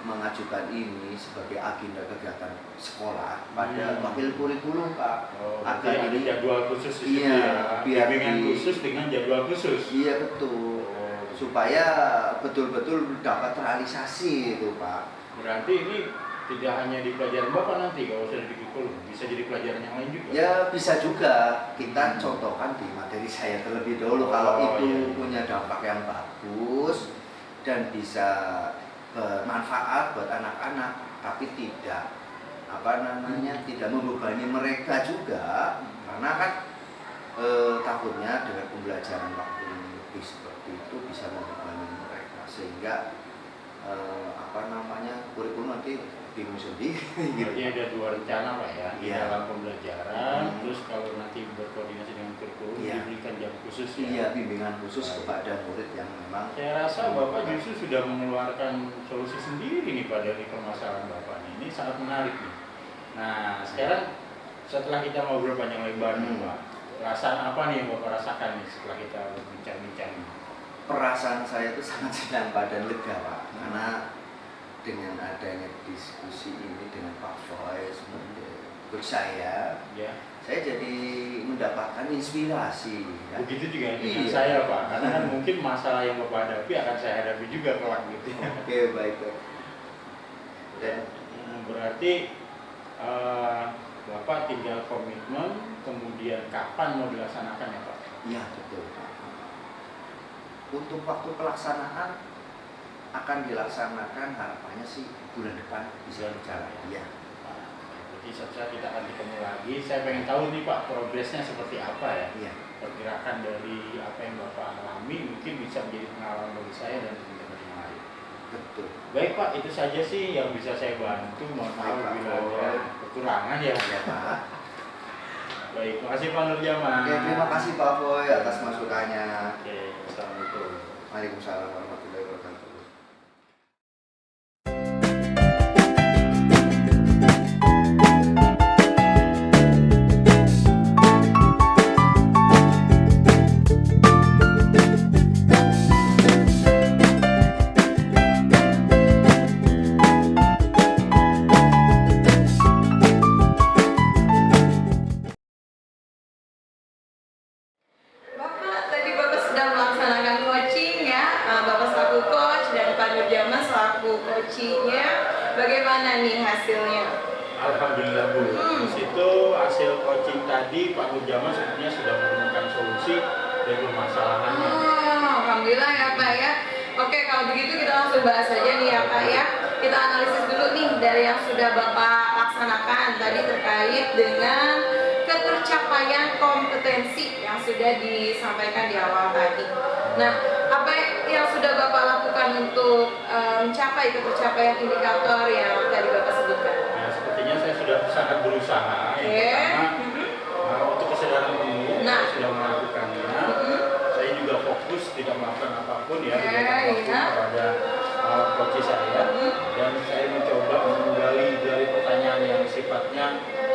mengajukan ini sebagai agenda kegiatan sekolah pada wakil kurikulum, Pak. Oh, Agar berarti ada ini- jadwal khusus di situ Iya, ya? biar Bimbingan di- khusus dengan jadwal khusus? Iya betul. Oh, Supaya betul-betul dapat terrealisasi itu, Pak. berarti ini tidak hanya di pelajaran Bapak nanti kalau sudah di kurikulum, bisa jadi pelajaran yang lain juga. Ya bisa juga kita contohkan di materi saya terlebih dahulu kalau itu iya. punya dampak yang bagus dan bisa bermanfaat buat anak-anak, tapi tidak tidak membebani mereka juga, karena kan takutnya dengan pembelajaran waktu lebih seperti itu bisa membebani mereka sehingga kurikulum nanti bingung sendiri. Berarti ada dua rencana Pak ya, di Iya. dalam pembelajaran, terus kalau nanti berkoordinasi dengan kurikulum Iya. diberikan jam khusus ya. Iya, bimbingan khusus kepada murid yang memang Saya rasa Bapak justru sudah mengeluarkan solusi sendiri nih Pak dari permasalahan Bapak nih. Ini sangat menarik nih. Nah sekarang setelah kita ngobrol panjang lebar nih Pak, perasaan apa nih yang Bapak rasakan nih setelah kita berbincang-bincang nih? perasaan saya itu sangat senang dan lega Pak, karena dengan adanya diskusi ini dengan Pak Foy menurut saya Ya. jadi mendapatkan inspirasi ya. Begitu juga dengan Iya. saya Pak, karena kan mungkin masalah yang Bapak hadapi akan saya hadapi juga kelak gitu. Oke, baik. Dan Berarti Bapak tinggal komitmen, kemudian kapan mau dilaksanakan ya Pak? iya betul Pak. Untuk waktu pelaksanaan akan dilaksanakan harapannya sih bulan depan bisa berjalan. Iya. Berarti suatu saat kita akan ketemu lagi. Saya pengen tahu nih Pak, progresnya seperti apa ya? Iya. Pergerakan dari apa yang Bapak alami mungkin bisa menjadi pengalaman bagi saya dan teman-teman yang lain. Betul. Baik Pak, itu saja sih yang bisa saya bantu. Mohon maaf Baik, Pak bila Boy. ada kekurangan ya. Ya Pak. Baik, makasih Pak Nurjaman. Oke, terima kasih Pak Boy atas masukannya. Oke, assalamualaikum. Waalaikumsalam warahmatullahi wabarakatuh. Bapak, tadi Bapak sedang melaksanakan coaching ya, Bapak selaku coach dan Pak Nurjaman selaku coachingnya. Bagaimana nih hasilnya? Alhamdulillah Bu. Di situ hasil coaching tadi Pak Nurjaman sebenarnya sudah menemukan solusi dari permasalahannya. Alhamdulillah ya Pak ya. Oke, kalau begitu kita langsung bahas aja nih ya Pak ya. Kita analisis dulu nih dari yang sudah Bapak laksanakan tadi terkait dengan ketercapaian kompetensi yang sudah disampaikan di awal tadi. Nah, apa yang sudah Bapak lakukan untuk mencapai ketercapaian indikator yang tadi Bapak sebutkan? Ya, sepertinya saya sudah sangat berusaha. Oke. Yang pertama, untuk kesadaran penuh, Nah. saya sudah melakukannya. Saya juga fokus tidak melakukan apapun ya, Oke, tidak fokus iya. kepada coach saya. Dan saya mencoba menggali dari pertanyaan yang sifatnya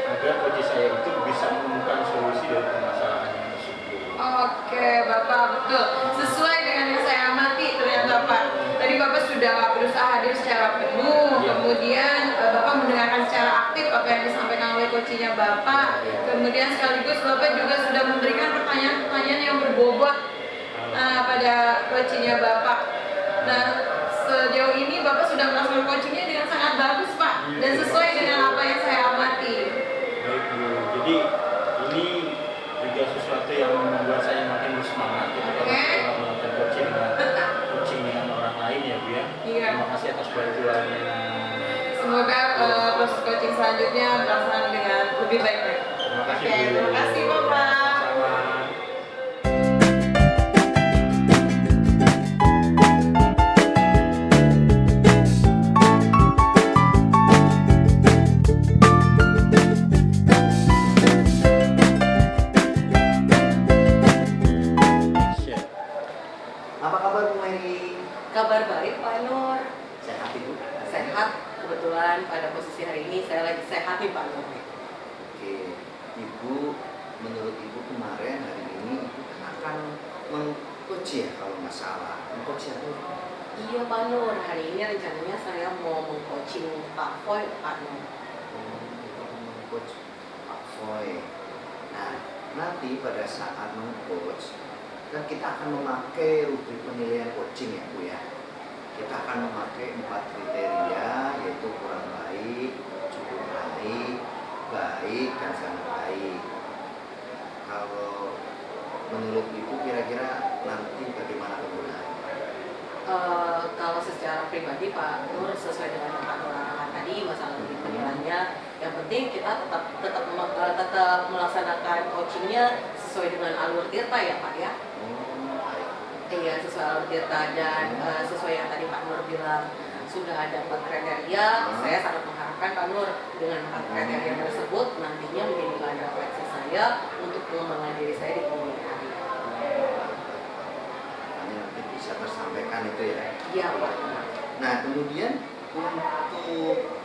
agar coach saya itu bisa menemukan solusi dari permasalahan yang tersebut. Oke, Bapak betul. Sesuai dengan yang saya amati ternyata Pak. Tadi Bapak sudah berusaha hadir secara penuh, Iya. kemudian Bapak mendengarkan secara aktif apa yang disampaikan oleh coachingnya Bapak. Kemudian sekaligus Bapak juga sudah memberikan pertanyaan-pertanyaan yang berbobot pada coachingnya Bapak. Nah, sejauh ini Bapak sudah melaksanakan coachingnya dengan sangat bagus Pak, dan sesuai dengan apa yang saya amati. Baik Bu, jadi ini juga sesuatu yang membuat saya makin bersemangat ketika Oke. melakukan coaching dengan orang lain ya Bu ya. Iya. Terima kasih atas bantuannya. Semoga proses coaching selanjutnya berlangsung dengan lebih baik lagi. Terima kasih Oke, Bu. terima kasih Bapak. Sama. Apa kabar Bu Mary? Kabar baik Pak Nur. Sehat Ibu? Sehat, kebetulan pada posisi hari ini saya lagi sehat nih Pak Nur. Oke, Ibu, menurut Ibu kemarin hari ini Ibu akan meng-coach ya kalau nggak salah. Meng-coach siapa? Iya Pak Nur, hari ini rencananya saya mau meng-coaching Pak Foy Pak Nur. Meng-coach Pak Foy. Nah, nanti pada saat meng-coach kan kita akan memakai rubrik penilaian coaching ya Bu ya. kita akan memakai 4 kriteria, yaitu kurang baik, cukup baik, baik, dan sangat baik. Kalau menurut Ibu kira-kira nanti bagaimana penggunaan? Kalau secara pribadi Pak Nur sesuai dengan yang Pak Nur arahkan tadi masalah penilaiannya, yang penting kita tetap melaksanakan coachingnya sesuai dengan alur tirta ya Pak ya. Iya sesuai alur tirta dan sesuai yang tadi Pak Nur bilang sudah ada 4 kriteria. Saya sangat mengharapkan Pak Nur dengan 4 kriteria tersebut nantinya menjadi bahan refleksi saya untuk pengembangan diri saya di kemudian hari. Nanti bisa tersampaikan itu ya. Iya Pak. Nah kemudian untuk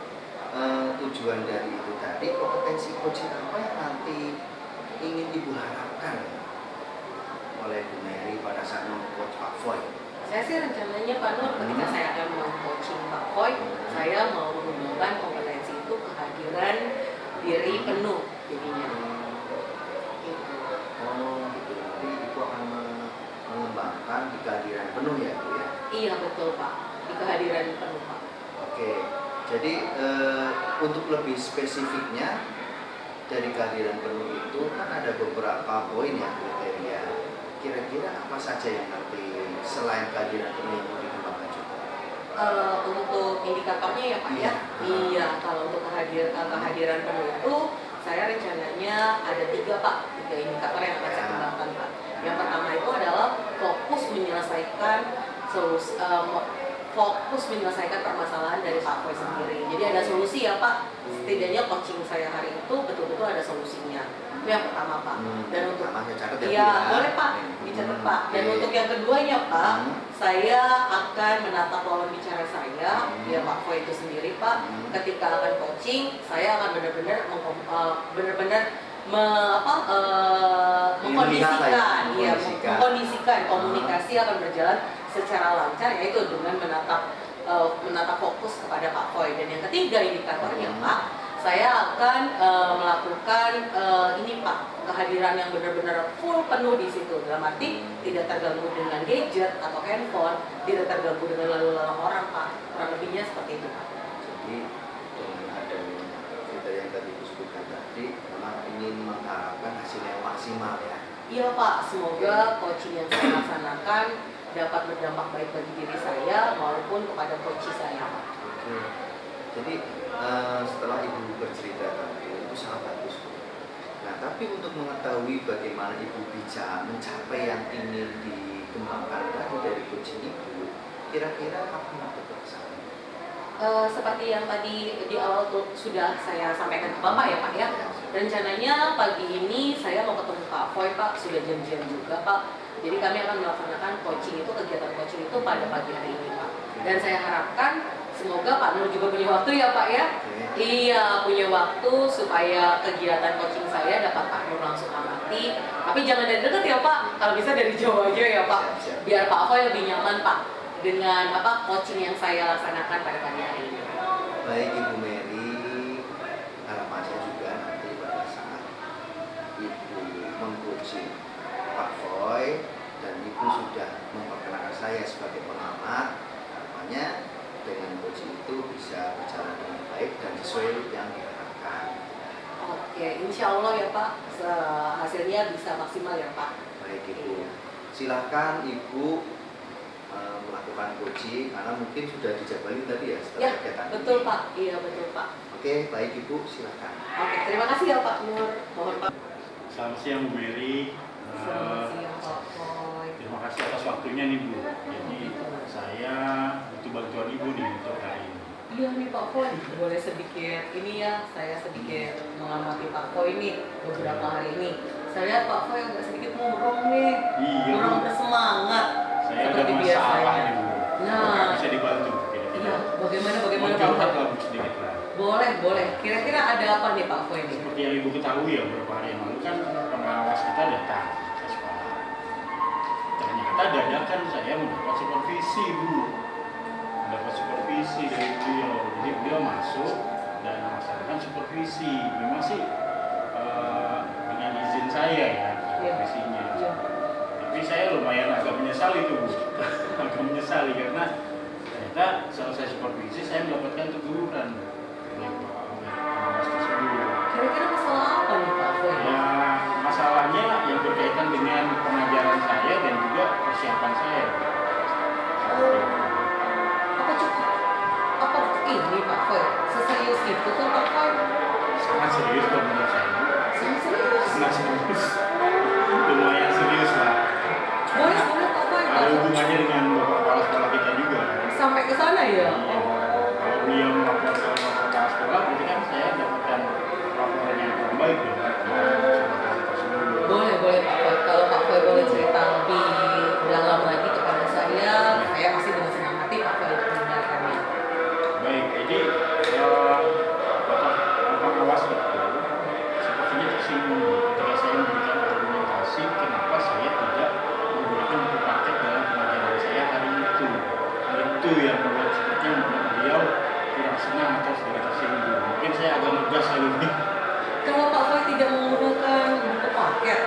tujuan dari itu tadi, kompetensi coaching apa yang nanti ingin Ibu harapkan oleh Bu Mary pada saat meng-coach Pak Foy? Saya sih rencananya Pak Nur ketika saya akan meng-coaching Pak Foy, saya mau mengembangkan kompetensi itu kehadiran diri penuh jadinya. Gitu. Oh gitu, nanti Ibu akan mengembangkan di kehadiran penuh ya Bu ya? Iya betul Pak, di kehadiran penuh Pak. Oke, jadi untuk lebih spesifiknya dari kehadiran penuh itu kan ada beberapa poin ya, kriteria. Kira-kira apa saja yang nanti selain kehadiran penuh yang mau dikembangkan juga? Untuk indikatornya ya Pak ya? Iya, kalau untuk kehadiran penuh itu saya rencananya ada 3 Pak, 3 indikator yang akan saya kembangkan Pak. Yang pertama itu adalah fokus menyelesaikan permasalahan dari Pak Foy sendiri. Jadi ada solusi ya Pak. Setidaknya coaching saya hari itu betul-betul ada solusinya. Itu yang pertama Pak. Dan untuk iya boleh Pak, dicatat Pak. Dan untuk yang keduanya Pak, saya akan menata pola bicara saya, ya Pak Foy itu sendiri Pak. Ketika akan coaching, saya akan benar-benar mengkondisikan komunikasi akan berjalan secara lancar, yaitu dengan menata fokus kepada Pak Foy. Dan yang ketiga indikatornya Pak, saya akan melakukan ini Pak, kehadiran yang benar-benar full penuh di situ, dalam arti tidak terganggu dengan gadget atau handphone, tidak terganggu dengan lalu lalang orang Pak. Kurang lebihnya seperti itu Pak. Jadi dengan adanya kriteria yang tadi disebutkan tadi, memang ingin mengharapkan hasil yang maksimal ya. Iya Pak, semoga coaching yang saya laksanakan dapat berdampak baik bagi diri saya maupun kepada coach saya. Oke. Jadi setelah Ibu bercerita tadi itu sangat bagus. Nah, tapi untuk mengetahui bagaimana Ibu bisa mencapai yang ingin dikembangkan tadi dari coaching Ibu, kira-kira apa yang terlaksana? Seperti yang tadi di awal sudah saya sampaikan ke Bapak ya Pak ya. Rencananya pagi ini saya mau ketemu Pak Foy Pak, sudah janjian juga Pak. Jadi kami akan melaksanakan coaching itu, kegiatan coaching itu pada pagi hari ini Pak. Dan saya harapkan semoga Pak Nur juga punya waktu ya Pak ya. Iya punya waktu supaya kegiatan coaching saya dapat Pak Nur langsung amati. Tapi jangan dari dekat ya Pak, kalau bisa dari jauh aja ya Pak. Biar Pak Foy lebih nyaman Pak dengan coaching yang saya laksanakan pada pagi hari ini. Baik Ibu Mary, harapan saya juga nanti pada saat Ibu mengcoaching Pak Foy dan Ibu sudah memperkenalkan saya sebagai pengamat, harapannya dengan coaching itu bisa berjalan dengan baik dan sesuai yang diharapkan. Oke, insya Allah ya Pak, hasilnya bisa maksimal ya Pak. Baik Ibu, silahkan Ibu melakukan coaching karena mungkin sudah dijadwalin tadi ya setelah Ya, kegiatan betul ini. Pak, iya betul Pak. Oke, baik Ibu, silahkan. Oke, terima kasih ya Pak Nur. Mohon Pak. Selamat siang Bu Mary. Selamat siang Pak Foy. Terima kasih atas waktunya nih Bu. Jadi saya butuh bantuan Ibu nih untuk hari ini. Iya nih Pak Foy, boleh sedikit ini ya, saya sedikit mengamati Pak Foy nih beberapa hari ini. Saya lihat Pak Foy agak sedikit murung nih, Iya Bu, kurang bersemangat. saya ada seperti masalah biasanya. nih Bu. Nah. Apakah bisa dibantu? Iya, bagaimana Mau Pak curhat Foy? lah Bu sedikit lah. Boleh. Kira-kira ada apa nih Pak Foy nih? Seperti yang Ibu ketahui ya, beberapa hari yang lalu kan pengawas kita datang ke sekolah. Ternyata dadakan saya mendapat supervisi Bu. Mendapat supervisi dari beliau. Jadi beliau masuk dan melaksanakan supervisi. Memang sih dengan izin saya ya supervisinya. Tapi saya lumayan agak menyesali tuh Bu. Agak menyesali karena ternyata selesai supervisi saya mendapatkan teguran dari Pak pengawas tersebut. Kira-kira masalah apa nih Pak Foy? Ya, masalahnya yang berkaitan dengan pengajaran saya dan juga persiapan saya. Apa cukup? Apa ini Pak Foy? Seserius itu kan Pak Foy? Sangat serius kalau menurut saya. Serius? Sangat serius. Lumayan serius lah. Boleh Pak Foy. Ada hubungannya dengan Bapak Kepala Sekolah kita juga. Sampai ke sana ya? Iya. Kalau dia melakukan kepala sekolah, berarti kan saya dapatkan laporan yang kurang baik dong. Boleh Pak Foy. Kalau Pak Foy boleh cerita lebih dalam lagi kepada saya pasti dengan senang hati Pak Foy untuk mendengarkannya. Baik, jadi Bapak pengawas itu sepertinya tersinggung ketika saya memberikan argumentasi kenapa saya tidak menggunakan buku paket dalam pengajaran saya hari itu. Itu yang sepertinya membuat beliau kurang senang atau sedikit tersinggung. Mungkin saya agak ngegas kali ini. Kalau Pak Foy tidak menggunakan buku paket,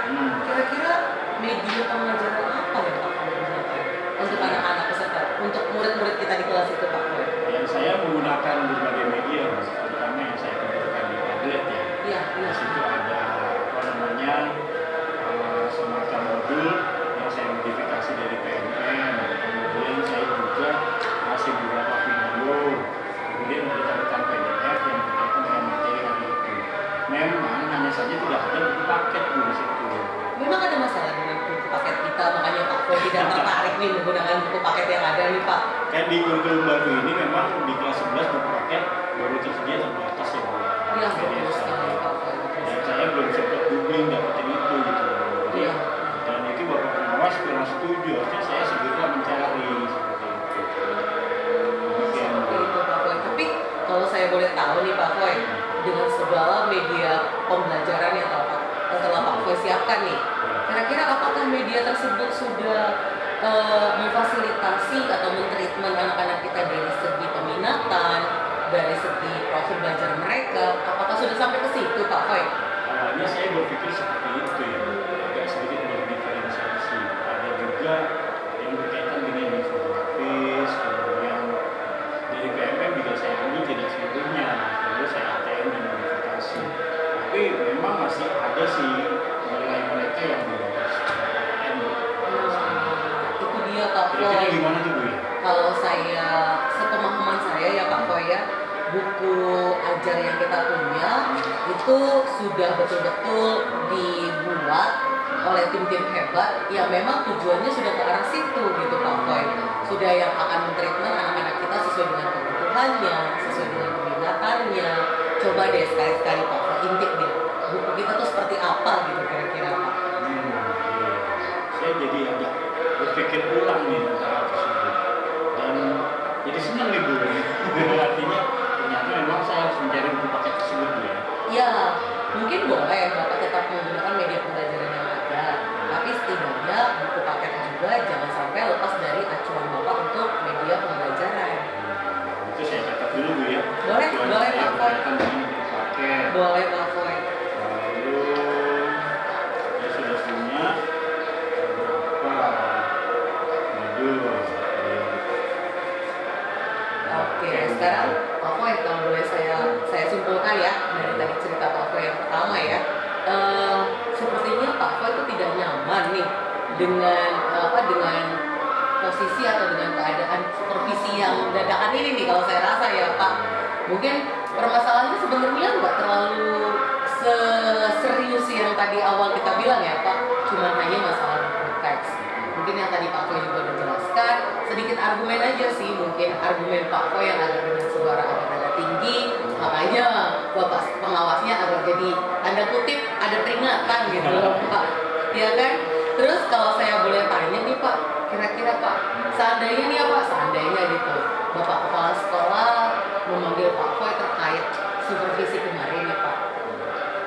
kira-kira media pengajaran apa yang Pak Foy gunakan untuk anak-anak peserta, untuk murid-murid kita di kelas itu Pak Foy? Yang saya menggunakan berbagai media, terutama yang saya gunakan di Padlet ya. Iya. Di situ ada semacam modul yang saya modifikasi dari PMM. Kemudian saya juga kasih beberapa video, kemudian memberikan PDF yang berkaitan dengan materi hari itu. Memang hanya saja tidak ada buku paket di situ. Memang ada masalah dengan buku paket kita, makanya Pak Foy tidak tertarik nih menggunakan buku paket yang ada nih Pak. Kan di kurikulum baru ini memang di kelas 11 buku paket baru tersedia terbatas ya Bu. Iya, betul sekali Pak Foy. Dan saya belum sempat googling dapetin itu gitu. Jadi, Iya. dan itu Bapak pengawas kurang setuju, harusnya saya segera mencari seperti itu. Seperti itu Pak Foy. Tapi kalau saya boleh tahu nih Pak Foy, dengan segala media pembelajaran yang telah Pak Foy siapkan nih, kira-kira apakah media tersebut sudah memfasilitasi atau mentreatment anak-anak kita dari segi peminatan, dari segi profil belajar mereka, apakah sudah sampai ke situ Pak Foy? Awalnya saya berpikir seperti itu ya, agak sedikit berdiferensiasi. Ada juga yang berkaitan dengan infografis, kemudian dari PMM juga saya ambil tidak seluruhnya, lalu saya ATM dan modifikasi. Tapi memang masih ada sih nilai mereka yang di bawah PMM. Itu dia Pak Kira-kira Foy. gimana tuh Bu ya? Kalau saya, sepemahaman saya ya Pak Foy ya, buku ajar yang kita punya itu sudah betul-betul dibuat oleh tim-tim hebat yang memang tujuannya sudah ke arah situ gitu Pak Foy. Sudah yang akan mentreatment anak-anak kita sesuai dengan kebutuhannya, sesuai dengan keminatannya. Coba deh sekali-sekali Pak Foy intip deh buku kita tuh seperti apa gitu kira-kira Pak. Iya. Saya jadi agak berpikir ulang nih tentang hal tersebut dan jadi senang nih Bu. Artinya ternyata memang saya harus mencari buku paket tersebut Bu ya. Ya, mungkin boleh Bapak tetap menggunakan media pembelajaran yang ada, tapi setidaknya buku paket juga jangan sampai lepas dari acuan Bapak untuk media pembelajaran. Itu saya catat dulu Bu ya. Boleh, Tujuan boleh, saya Pak Foy. berkaitan dengan buku paket. Boleh Pak Foy. Lalu saya sudah punya beberapa modul. Oke, sekarang Pak Foy kalau boleh saya simpulkan ya dari tadi cerita Pak Foy yang pertama ya. Sepertinya Pak Foy itu tidak nyaman nih dengan dengan posisi atau dengan keadaan supervisi yang dadakan ini nih kalau saya rasa ya Pak. Mungkin permasalahannya sebenarnya nggak terlalu serius yang tadi awal kita bilang ya Pak, cuma hanya masalah teks. Mungkin yang tadi Pak Foy juga udah jelaskan, sedikit argumen aja sih, mungkin argumen Pak Foy yang agak dengan suara agak tinggi, makanya Bapak pengawasnya agak jadi tanda kutip ada peringatan gitu loh Pak, ya kan? Terus kalau saya boleh tanya nih Pak, kira-kira Pak, seandainya nih ya Pak, seandainya gitu, Bapak Kepala Sekolah memanggil Pak Foy terkait supervisi kemarin ya Pak,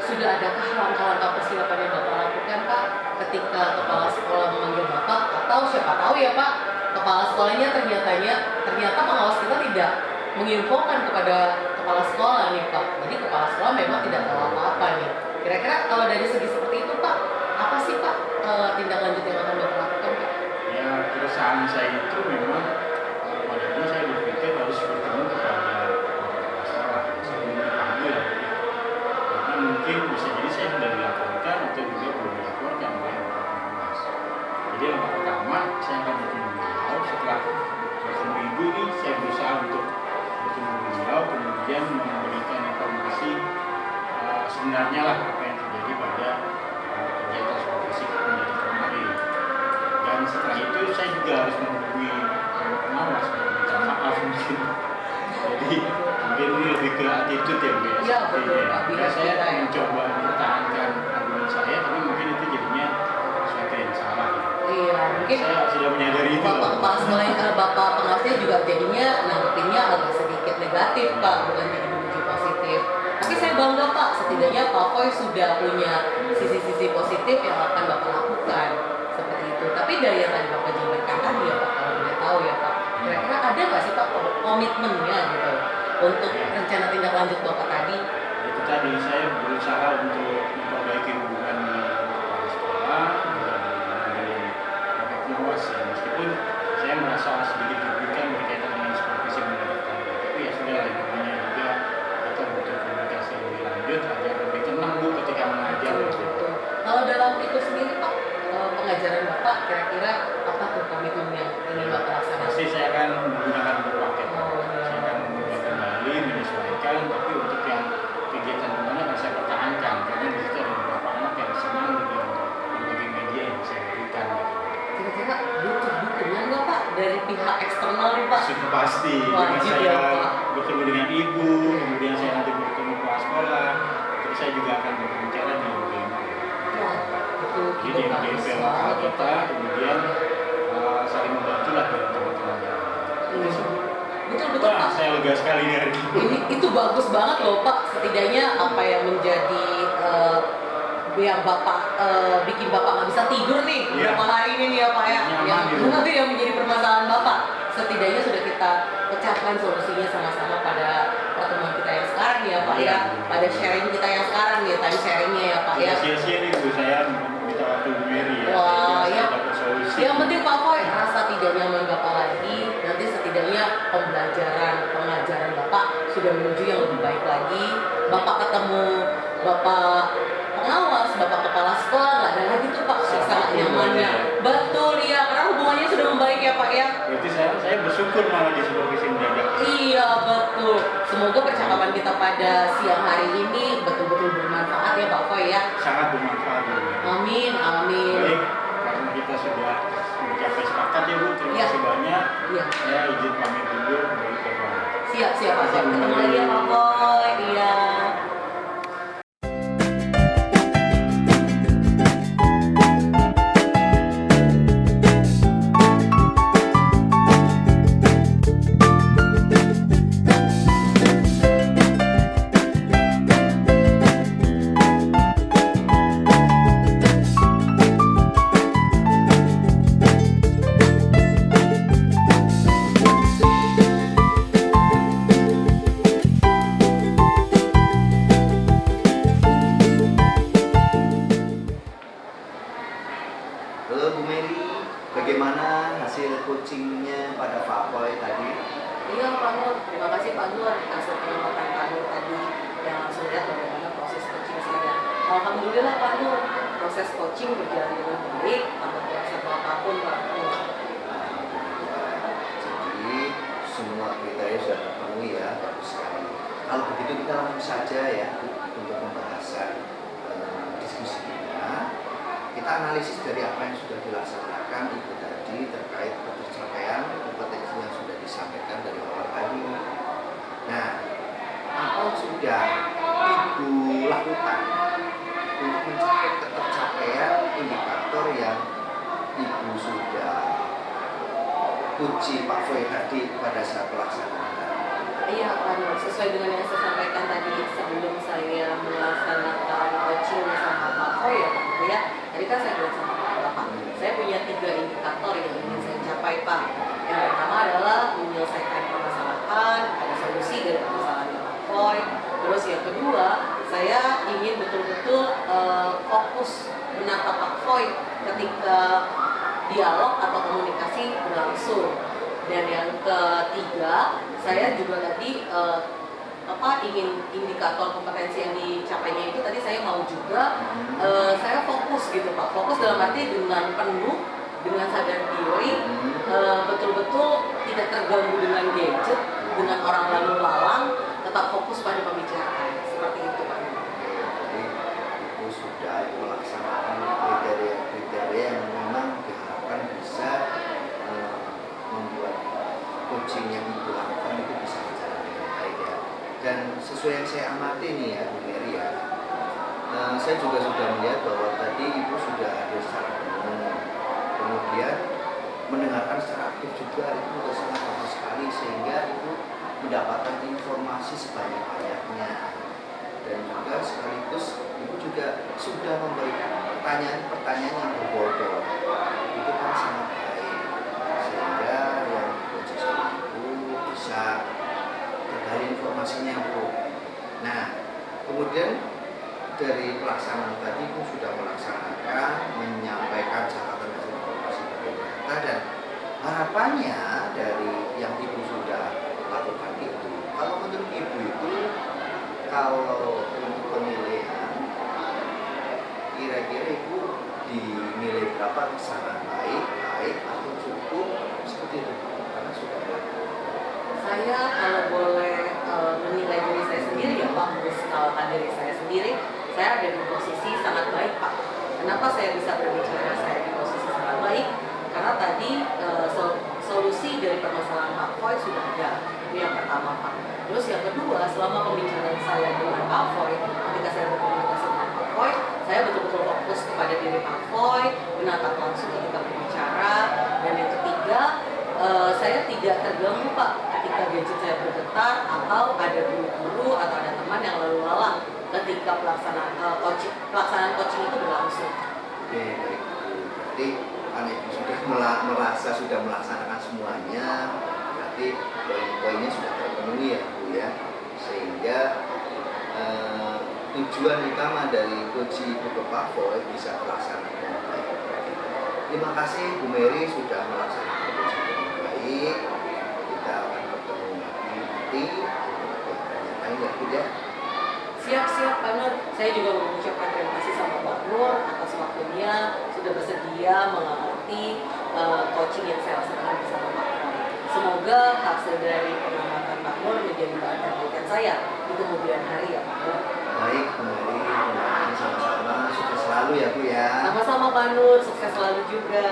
sudah adakah langkah-langkah persiapan yang Bapak lakukan Pak ketika Kepala Sekolah memanggil Bapak, atau siapa tahu ya Pak, Kepala Sekolahnya ternyata pengawas kita tidak menginfokan kepada Kepala Sekolah nih Pak, jadi Kepala Sekolah memang tidak tahu apa-apa nih. Kira-kira kalau dari segi seperti itu Pak, apa sih Pak tindak lanjut yang akan Bapak lakukan Pak? Ya keresahan saya itu memang pada saya berpikir Jadi langkah pertama saya akan bertemu beliau. Setelah bertemu ibu ini saya berusaha untuk bertemu beliau, kemudian memberikan informasi sebenarnya lah apa yang terjadi pada kegiatan supervisi menjadi kemarin. Dan setelah itu saya juga harus menghubungi pengawas untuk minta maaf mungkin. Jadi mungkin ini lebih ke attitude ya Bu ya. Iya, betul, Pak. Ya, saya Kita ya. mencoba mempertahankan argumen saya, tapi mungkin itu jadinya sesuatu yang salah. Gitu. Iya, mungkin Saya sudah menyadari itu. Bapak loh. kepala sekolah Bapak pengasuhnya juga jadinya nanggepinnya agak sedikit negatif Pak, bukan jadi menuju positif. Tapi saya bangga Pak, setidaknya Pak Foy sudah punya sisi-sisi positif yang akan Bapak lakukan seperti itu. Tapi dari yang tadi Bapak jabarkan tadi ya Pak, kalau boleh tahu ya Pak, kira-kira ada nggak sih Pak komitmennya gitu untuk rencana tindak lanjut Bapak tadi? Itu tadi saya berusaha untuk memperbaiki hubungan dengan kepala sekolah dengan pengawas ya, meskipun saya merasa sedikit deg-degan berkaitan dengan supervisi mendadak tadi. Tapi ya sudah lah, intinya juga kita butuh komunikasi lebih lanjut agar lebih tenang Bu ketika mengajar. Betul. Kalau dalam itu sendiri Pak, pengajaran Bapak kira-kira apa tuh komitmen yang ingin Bapak laksanakan? Pasti saya akan menggunakan berpaket. Oh, Saya akan mengubah kembali, menyesuaikan, tapi untuk yang kegiatan rumahnya akan saya pertahankan karena di situ ada beberapa anak yang senang dengan berbagai media yang saya berikan. Kira-kira butuh dukungan nggak Pak dari pihak eksternal nih Pak? Sudah pasti, dengan Wajib saya ya, Pak. bertemu dengan ibu, kemudian saya nanti bertemu kepala sekolah, terus saya juga akan berbicara di BMP. Wah, betul. Jadi Itu di bagus BMP banget lokal ya, kita, Pak. kemudian saling membantu lah dalam teman-teman. Betul Wah, Pak. saya lega sekali hari ini. Itu bagus banget loh Pak. Setidaknya apa yang menjadi yang Bapak bikin Bapak nggak bisa tidur nih Iya. beberapa hari ini nih ya Pak ya. Nyaman Yang gitu. nanti yang menjadi permasalahan Bapak. Setidaknya sudah kita pecahkan solusinya sama-sama pada pertemuan kita yang sekarang ya Pak ya. Pada sharing kita yang sekarang ya, tadi sharingnya ya Pak ya. Sia-sia nih Bu, saya minta waktu Bu Mary ya. Wah, Saya ya. dapat solusi. Yang penting Pak Foy rasa tidak nyaman Bapak lagi, nanti setidaknya pembelajaran, pengajaran Bapak sudah menuju yang lebih baik lagi. Bapak ketemu Bapak pengawas, Bapak kepala sekolah, nggak ada lagi tuh Pak rasa nggak nyamannya. Betul ya, karena hubungannya sudah membaik ya Pak ya. Berarti saya bersyukur malah di supervisi mendadak. Iya betul. Semoga percakapan kita pada siang hari ini betul-betul bermanfaat ya Pak Foy ya. Sangat bermanfaat Bu. Amin, amin. Baik, karena kita sudah mencapai sepakat ya Bu, terima Iya. kasih banyak. Iya. Saya izin pamit dulu dari Korban. Siap Pak Foy. Ketemu lagi ya Pak Foy. Iya. Halo Bu Mary, bagaimana hasil coachingnya pada Pak Boy tadi? Iya Pak Nur, terima kasih Pak Nur atas pengamatan Pak Nur tadi yang langsung lihat bagaimana proses coaching saya. Alhamdulillah Pak Nur, proses coaching berjalan dengan baik tanpa satu apapun Pak Nur. Jadi semua kriteria sudah terpenuhi ya, bagus sekali. Kalau begitu kita langsung saja ya untuk pembahasan diskusi kita. Kita analisis dari apa yang sudah dilaksanakan Ibu tadi terkait pencapaian kompetensi yang sudah disampaikan dari awal tadi. Nah, apa yang sudah Ibu lakukan untuk mencapai ketercapaian indikator yang Ibu sudah uji Pak Foy tadi pada saat pelaksanaan tadi? Iya Pak Nur, sesuai dengan yang saya sampaikan tadi sebelum saya melaksanakan coaching sama Pak Foy ya Pak Nur ya. Tadi kan saya bilang sama Bapak, saya punya 3 indikator yang ingin saya capai Pak. Yang pertama adalah menyelesaikan permasalahan, ada solusi dari permasalahan Pak Foy. Terus yang kedua, saya ingin betul-betul fokus menata Pak Foy ketika dialog atau komunikasi berlangsung. Dan yang ketiga, saya juga tadi ingin indikator kompetensi yang dicapainya itu tadi saya mau juga saya fokus gitu Pak, fokus dalam arti dengan penuh dengan sadar diri, betul-betul tidak terganggu dengan gadget, dengan orang lalu lalang, tetap fokus pada pembicaraan. Seperti itu Pak. Jadi itu sudah melaksanakan kriteria-kriteria yang memang diharapkan bisa membuat coaching yang Ibu lakukan itu bisa berjalan dengan baik ya. Dan sesuai yang saya amati nih ya Bu Mary ya, saya juga sudah melihat bahwa tadi Ibu sudah hadir secara penuh, kemudian mendengarkan secara aktif juga, itu sudah sangat bagus sekali sehingga Ibu mendapatkan informasi sebanyak-banyaknya. Dan juga sekaligus Ibu juga sudah memberikan pertanyaan-pertanyaan yang berbobot. Itu kan sangat baik sehingga yang coaching sama Ibu bisa tergali informasinya Bu. Nah, kemudian dari pelaksanaan tadi Ibu sudah melaksanakan, menyampaikan catatan hasil informasi pada data, dan harapannya dari yang Ibu sudah lakukan itu, kalau menurut Ibu itu, kalau untuk penilaian kira-kira Ibu dinilai berapa, sangat baik, baik atau cukup, seperti itu karena sudah melakukan. Saya kalau boleh menilai diri saya sendiri ya Pak, menskalkan diri saya sendiri, saya ada di posisi sangat baik Pak. Kenapa saya bisa berbicara saya di posisi sangat baik? Karena tadi solusi dari permasalahan Pak Foy sudah ada, itu yang pertama Pak. Terus yang kedua, selama pembicaraan saya dengan Pak Foy, ketika saya berkomunikasi dengan Pak Foy, saya betul-betul fokus kepada diri Pak Foy, menatap langsung ketika berbicara. Dan yang ketiga, saya tidak terganggu Pak ketika gadget saya bergetar, atau ada guru-guru atau ada teman yang lalu lalang ketika pelaksanaan coaching itu berlangsung. Oke, baik Bu. Berarti karena Ibu sudah merasa sudah melaksanakan semuanya, berarti poin-poinnya sudah terpenuhi ya Bu ya, sehingga tujuan utama dari coaching Ibu ke Pak Foy bisa terlaksana dengan baik. Terima kasih Bu Mary sudah melaksanakan coaching dengan baik. Kita akan bertemu lagi nanti untuk yang lain ya Bu ya. Siap-siap Pak Nur, saya juga mengucapkan terima kasih sama Pak Nur atas waktunya sudah bersedia mengamati coaching yang saya laksanakan bersama Pak Nur. Semoga hasil dari pengamatan Pak Nur menjadi bahan kebaikan saya di kemudian hari ya Pak Nur. Baik Bu Mary, terima kasih sama-sama, sukses selalu ya Bu ya. Sama-sama Pak Nur, sukses selalu juga.